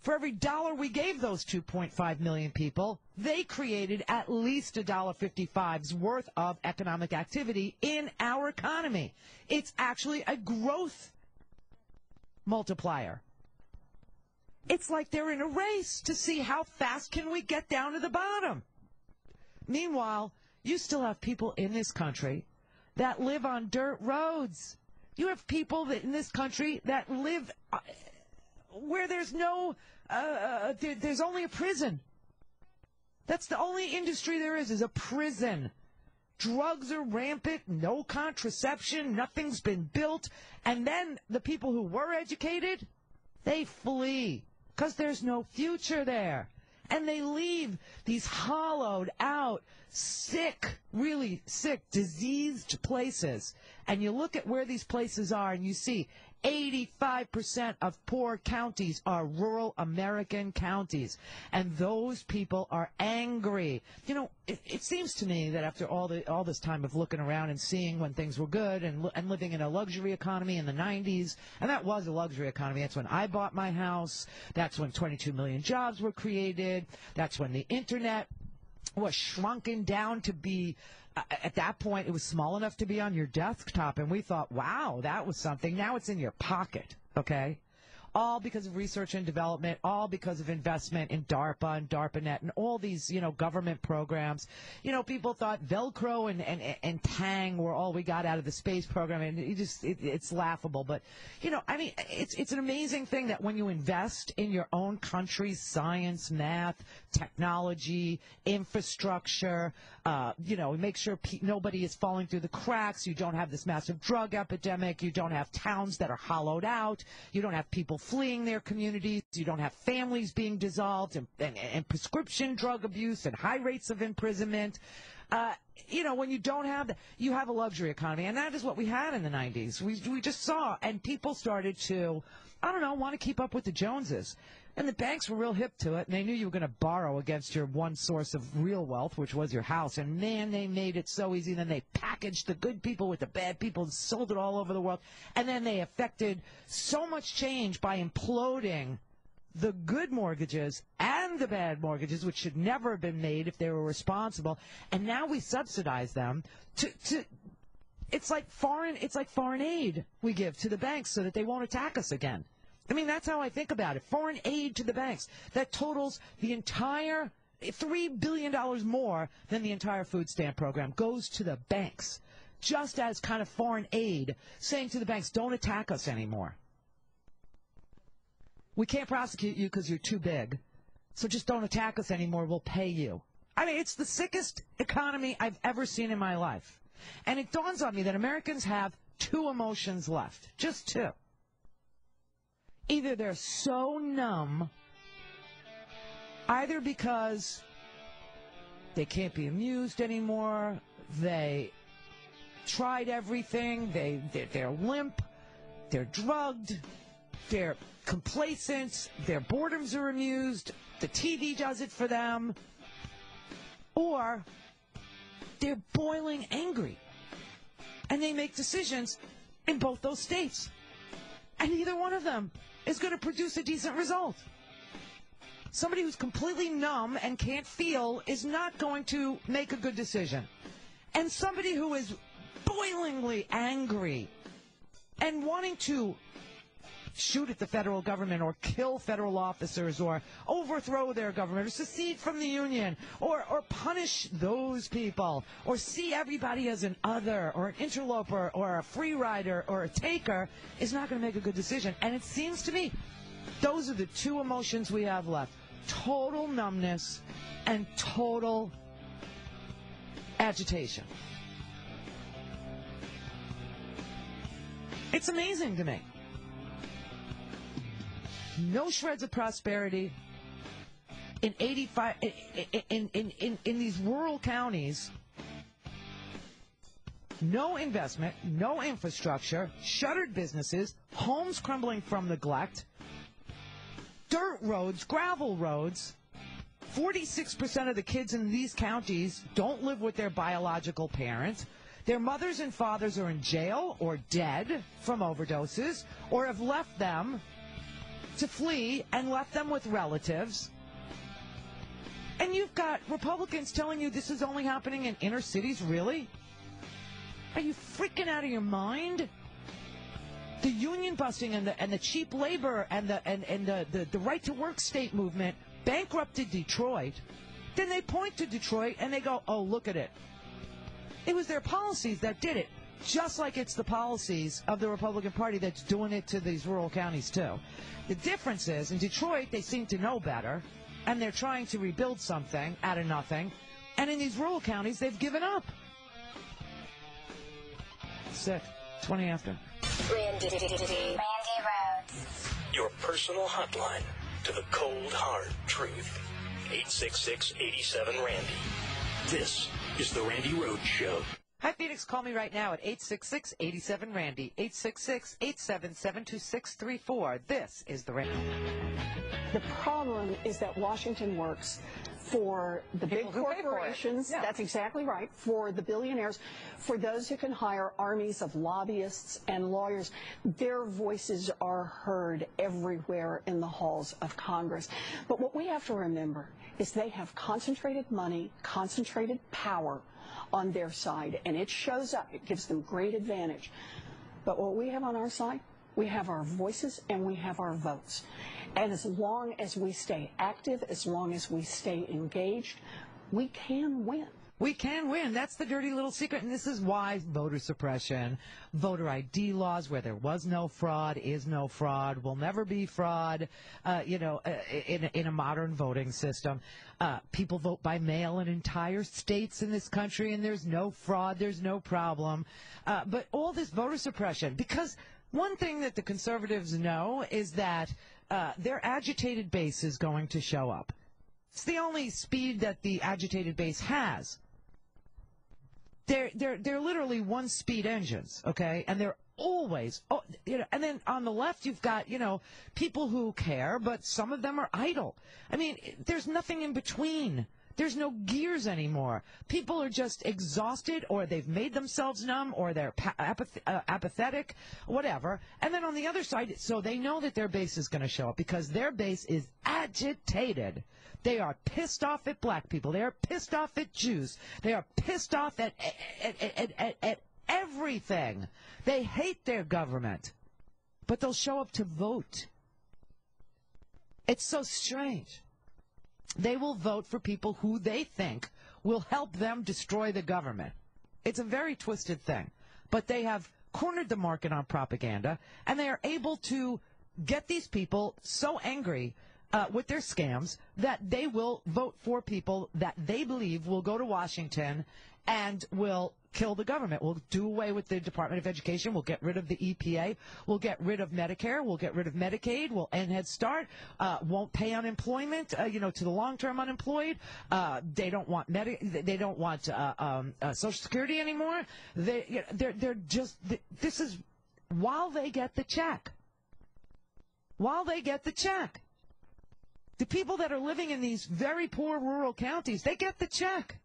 for every dollar we gave those 2.5 million people, they created at least $1.55's worth of economic activity in our economy. It's actually a growth multiplier. It's like they're in a race to see how fast can we get down to the bottom. Meanwhile, you still have people in this country that live on dirt roads. You have people that in this country that live where there's no, there's only a prison. That's the only industry there is a prison. Drugs are rampant, no contraception, nothing's been built. And then the people who were educated, they flee because there's no future there. And they leave these hollowed out, sick, really sick, diseased places. And you look at where these places are and you see 85% of poor counties are rural American counties. And those people are angry. It seems to me that after all this time of looking around and seeing when things were good and living in a luxury economy in the 90s, and that was a luxury economy. That's when I bought my house. That's when 22 million jobs were created. That's when the Internet was shrunken down to be, at that point, it was small enough to be on your desktop, and we thought, wow, that was something. Now it's in your pocket, okay? All because of research and development, all because of investment in DARPA and DARPANet and all these, government programs. People thought Velcro and Tang were all we got out of the space program, and it's laughable. But, it's an amazing thing that when you invest in your own country's science, math, technology, infrastructure, make sure nobody is falling through the cracks. You don't have this massive drug epidemic. You don't have towns that are hollowed out. You don't have people fleeing their communities. You don't have families being dissolved and prescription drug abuse and high rates of imprisonment. When you don't have that, you have a luxury economy. And that is what we had in the 90s. We just saw, and people started to, want to keep up with the Joneses. And the banks were real hip to it, and they knew you were going to borrow against your one source of real wealth, which was your house. And, man, they made it so easy. And then they packaged the good people with the bad people and sold it all over the world. And then they affected so much change by imploding the good mortgages and the bad mortgages, which should never have been made if they were responsible. And now we subsidize them to it's like foreign aid we give to the banks so that they won't attack us again. I mean, that's how I think about it. Foreign aid to the banks. That totals the entire $3 billion more than the entire food stamp program goes to the banks, just as kind of foreign aid, saying to the banks, don't attack us anymore. We can't prosecute you because you're too big, so just don't attack us anymore. We'll pay you. I mean, it's the sickest economy I've ever seen in my life. And it dawns on me that Americans have two emotions left, just two. Either they're so numb, either because they can't be amused anymore, they tried everything, they're limp, they're drugged, they're complacent, their boredoms are amused, the TV does it for them, or they're boiling angry. And they make decisions in both those states. And either one of them is going to produce a decent result. Somebody who's completely numb and can't feel is not going to make a good decision. And somebody who is boilingly angry and wanting to shoot at the federal government or kill federal officers or overthrow their government or secede from the union or punish those people or see everybody as an other or an interloper or a free rider or a taker is not going to make a good decision. And it seems to me those are the two emotions we have left. Total numbness and total agitation. It's amazing to me. No shreds of prosperity in 85 in these rural counties. No investment, no infrastructure, shuttered businesses, homes crumbling from neglect, dirt roads, gravel roads. 46% of the kids in these counties don't live with their biological parents. Their mothers and fathers are in jail or dead from overdoses or have left them to flee and left them with relatives. And you've got Republicans telling you this is only happening in inner cities. Really? Are you freaking out of your mind? The union busting and the cheap labor and the right to work state movement bankrupted Detroit. Then they point to Detroit and they go, "Oh, look at it. It was their policies that did it." Just like it's the policies of the Republican Party that's doing it to these rural counties, too. The difference is, in Detroit, they seem to know better, and they're trying to rebuild something out of nothing. And in these rural counties, they've given up. Sick. 20 after. Randi Rhodes. Your personal hotline to the cold, hard truth. 866-87-RANDY. This is The Randi Rhodes Show. Hi, Phoenix. Call me right now at 866-87-RANDY, 866-877-2634. This is the Randi. The problem is that Washington works for the big corporations. Yeah. That's exactly right. For the billionaires, for those who can hire armies of lobbyists and lawyers. Their voices are heard everywhere in the halls of Congress. But what we have to remember is they have concentrated money, concentrated power on their side, and it shows up. It gives them great advantage. But what we have on our side, we have our voices and we have our votes. And as long as we stay active, as long as we stay engaged, we can win. We can win. That's the dirty little secret. And this is why voter suppression, voter ID laws where there was no fraud, is no fraud, will never be fraud, in a modern voting system. People vote by mail in entire states in this country, and there's no fraud, there's no problem. But all this voter suppression, because one thing that the conservatives know is that their agitated base is going to show up. It's the only speed that the agitated base has. They're literally one-speed engines, okay? And they're always, and then on the left you've got, people who care, but some of them are idle. I mean, there's nothing in between. There's no gears anymore. People are just exhausted, or they've made themselves numb, or they're apathetic, whatever. And then on the other side, so they know that their base is going to show up because their base is agitated. They are pissed off at black people. They are pissed off at Jews. They are pissed off at everything. They hate their government, but they'll show up to vote. It's so strange. They will vote for people who they think will help them destroy the government. It's a very twisted thing. But they have cornered the market on propaganda, and they are able to get these people so angry with their scams, that they will vote for people that they believe will go to Washington and will kill the government. We'll do away with the Department of Education. We'll get rid of the EPA. We'll get rid of Medicare. We'll get rid of Medicaid. We'll end Head Start. Won't pay unemployment, to the long-term unemployed. They don't want Social Security anymore. They're just. This is while they get the check. While they get the check. The people that are living in these very poor rural counties, they get the check.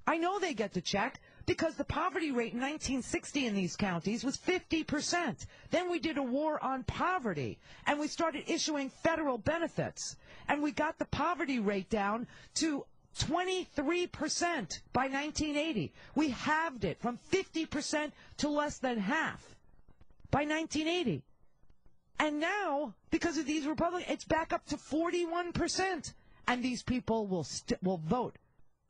I know they get the check because the poverty rate in 1960 in these counties was 50%. Then we did a war on poverty, and we started issuing federal benefits, and we got the poverty rate down to 23% by 1980. We halved it from 50% to less than half by 1980. And now, because of these Republicans, it's back up to 41%. And these people will vote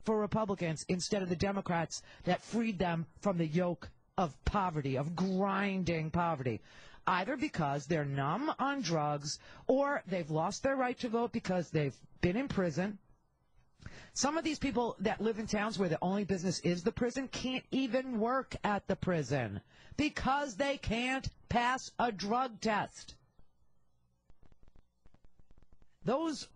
for Republicans instead of the Democrats that freed them from the yoke of poverty, of grinding poverty, either because they're numb on drugs or they've lost their right to vote because they've been in prison. Some of these people that live in towns where the only business is the prison can't even work at the prison because they can't pass a drug test. Those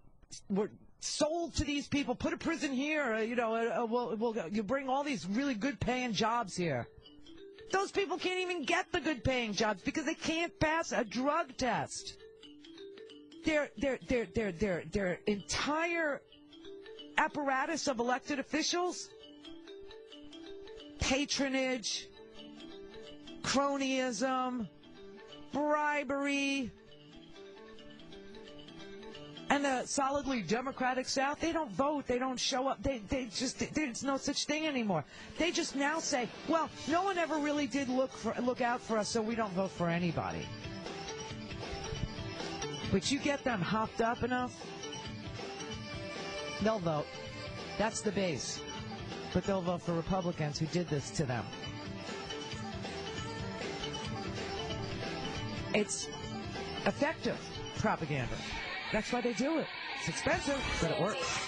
were sold to these people. Put a prison here, you bring all these really good-paying jobs here. Those people can't even get the good-paying jobs because they can't pass a drug test. Their entire apparatus of elected officials, patronage, cronyism, bribery. And the solidly Democratic South, they don't vote, they don't show up, there's no such thing anymore. They just now say, well, no one ever really did look out for us, so we don't vote for anybody. But you get them hopped up enough, they'll vote. That's the base. But they'll vote for Republicans who did this to them. It's effective propaganda. That's why they do it. It's expensive, but it works.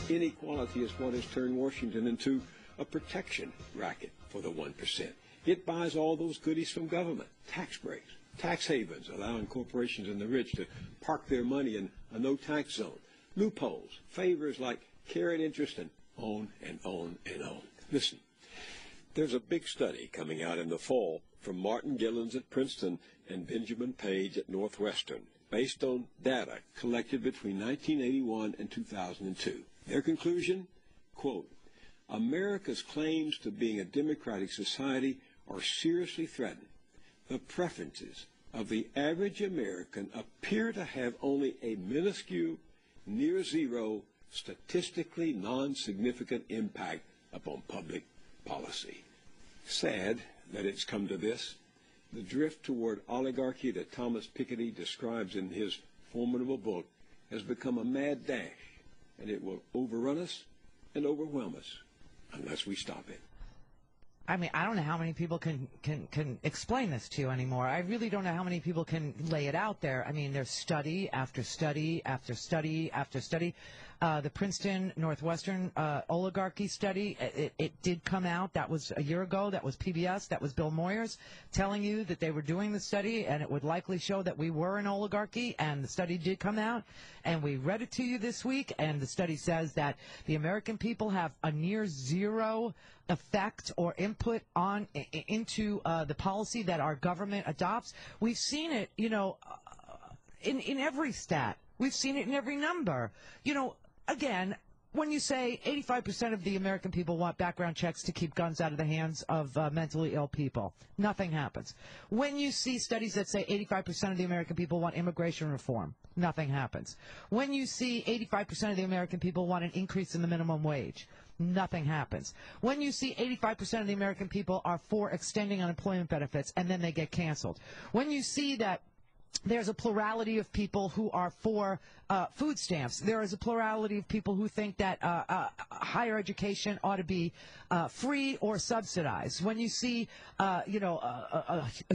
Inequality is what has turned Washington into a protection racket for the 1%. It buys all those goodies from government, tax breaks, tax havens, allowing corporations and the rich to park their money in a no-tax zone, loopholes, favors like carried interest, and on and on and on. Listen, there's a big study coming out in the fall from Martin Gillens at Princeton and Benjamin Page at Northwestern, based on data collected between 1981 and 2002. Their conclusion, quote, America's claims to being a democratic society are seriously threatened. The preferences of the average American appear to have only a minuscule, near zero, statistically non-significant impact upon public policy. Sad that it's come to this. The drift toward oligarchy that Thomas Piketty describes in his formidable book has become a mad dash, and it will overrun us and overwhelm us unless we stop it. I mean, I don't know how many people can explain this to you anymore. I really don't know how many people can lay it out there. I mean, there's study after study after study after study. The Princeton Northwestern oligarchy study, it did come out. That was a year ago. That was PBS. That was Bill Moyers telling you that they were doing the study, and it would likely show that we were an oligarchy, and the study did come out. And we read it to you this week, and the study says that the American people have a near zero effect or input into the policy that our government adopts. We've seen it, in every stat. We've seen it in every number. Again, when you say 85% of the American people want background checks to keep guns out of the hands of mentally ill people, nothing happens. When you see studies that say 85% of the American people want immigration reform, nothing happens. When you see 85% of the American people want an increase in the minimum wage, nothing happens. When you see 85% of the American people are for extending unemployment benefits and then they get canceled. When you see that there's a plurality of people who are for food stamps. There is a plurality of people who think that higher education ought to be free or subsidized. When you see, a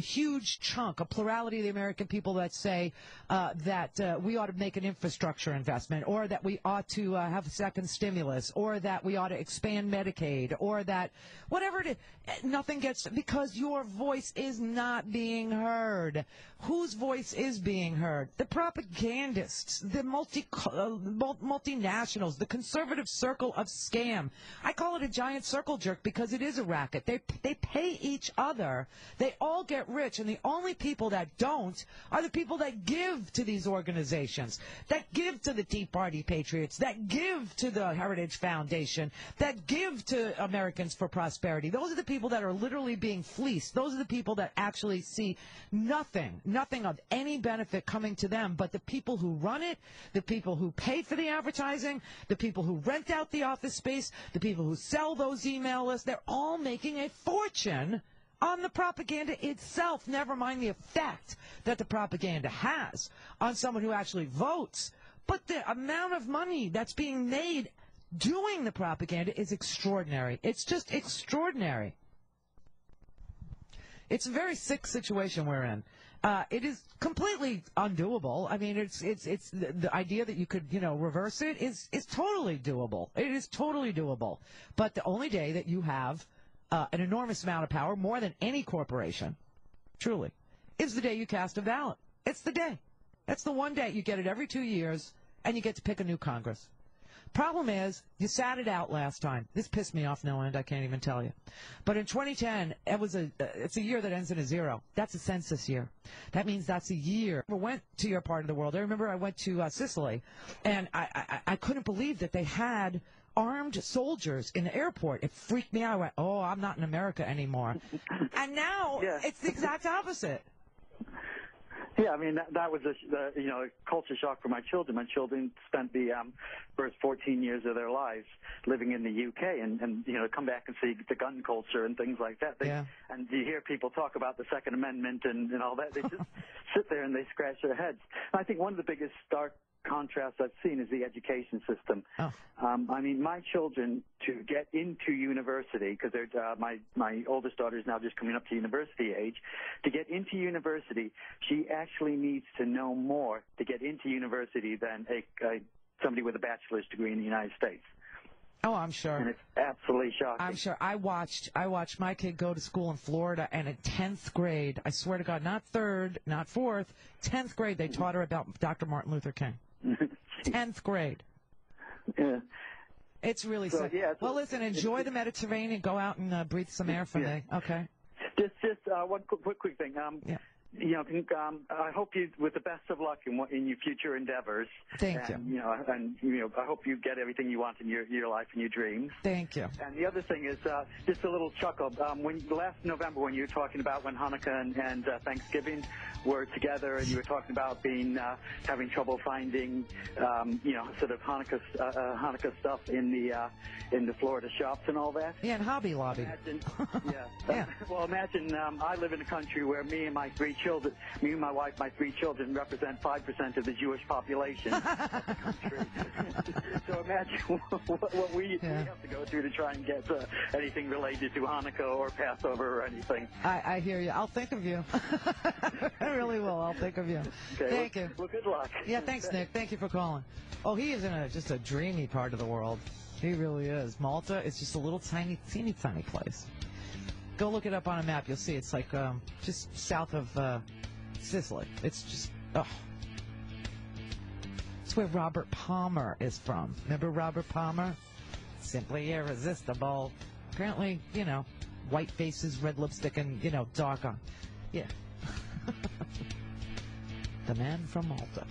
huge chunk, a plurality of the American people that say that we ought to make an infrastructure investment, or that we ought to have a second stimulus, or that we ought to expand Medicaid, or that whatever it is, nothing gets, because your voice is not being heard. Whose voice is being heard? The propagandists, the multinationals, the conservative circle of scam. I call it a giant circle jerk because it is a racket. They pay each other. They all get rich, and the only people that don't are the people that give to these organizations, that give to the Tea Party Patriots, that give to the Heritage Foundation, that give to Americans for Prosperity. Those are the people that are literally being fleeced. Those are the people that actually see nothing of any benefit coming to them, but the people who run it, the people who pay for the advertising, the people who rent out the office space, the people who sell those email lists, they're all making a fortune on the propaganda itself, never mind the effect that the propaganda has on someone who actually votes. But the amount of money that's being made doing the propaganda is extraordinary. It's just extraordinary. It's a very sick situation we're in. It is completely undoable. I mean, it's the idea that you could, reverse it is totally doable. It is totally doable. But the only day that you have an enormous amount of power, more than any corporation, truly, is the day you cast a ballot. It's the day. That's the one day. You get it every 2 years, and you get to pick a new Congress. Problem is, you sat it out last time. This pissed me off no end, I can't even tell you. But in 2010, it's a year that ends in a 0. That's a census year. That means that's a year. I went to your part of the world. I remember I went to Sicily, and I couldn't believe that they had armed soldiers in the airport. It freaked me out. I went, oh, I'm not in America anymore. And now it's the exact opposite. Yeah, I mean, that was a culture shock for my children. My children spent the first 14 years of their lives living in the UK and come back and see the gun culture and things like that. And you hear people talk about the Second Amendment and all that. They just sit there and they scratch their heads. And I think one of the biggest stark contrast I've seen is the education system. I mean, my children, to get into university, because my oldest daughter is now just coming up to university age, to get into university, she actually needs to know more to get into university than somebody with a bachelor's degree in the United States. Oh, I'm sure. And it's absolutely shocking. I'm sure. I watched my kid go to school in Florida, and in 10th grade, I swear to God, not 3rd, not 4th, 10th grade, they taught her about Dr. Martin Luther King. 10th grade. Yeah. It's really sad. Yeah, well, listen, enjoy the Mediterranean. Go out and breathe some air for me. Okay. Just one quick thing. I hope you, with the best of luck in your future endeavors. Thank you. I hope you get everything you want in your life and your dreams. Thank you. And the other thing is just a little chuckle. Last November, when you were talking about when Hanukkah and Thanksgiving were together, and you were talking about having trouble finding sort of Hanukkah stuff in the Florida shops and all that. Yeah, and Hobby Lobby. Well, imagine I live in a country where me and my wife, my 3 children represent 5% of the Jewish population of the country. So imagine what we have to go through to try and get anything related to Hanukkah or Passover or anything. I hear you. I'll think of you. I really will. I'll think of you. Okay, Thank you. Well, good luck. Yeah, thanks, Nick. Thank you for calling. Oh, he is in just a dreamy part of the world. He really is. Malta is just a little tiny place. Go look it up on a map. You'll see it's like just south of Sicily. It's just, it's where Robert Palmer is from. Remember Robert Palmer? Simply irresistible. Apparently, white faces, red lipstick, and, dark on. Yeah. The man from Malta.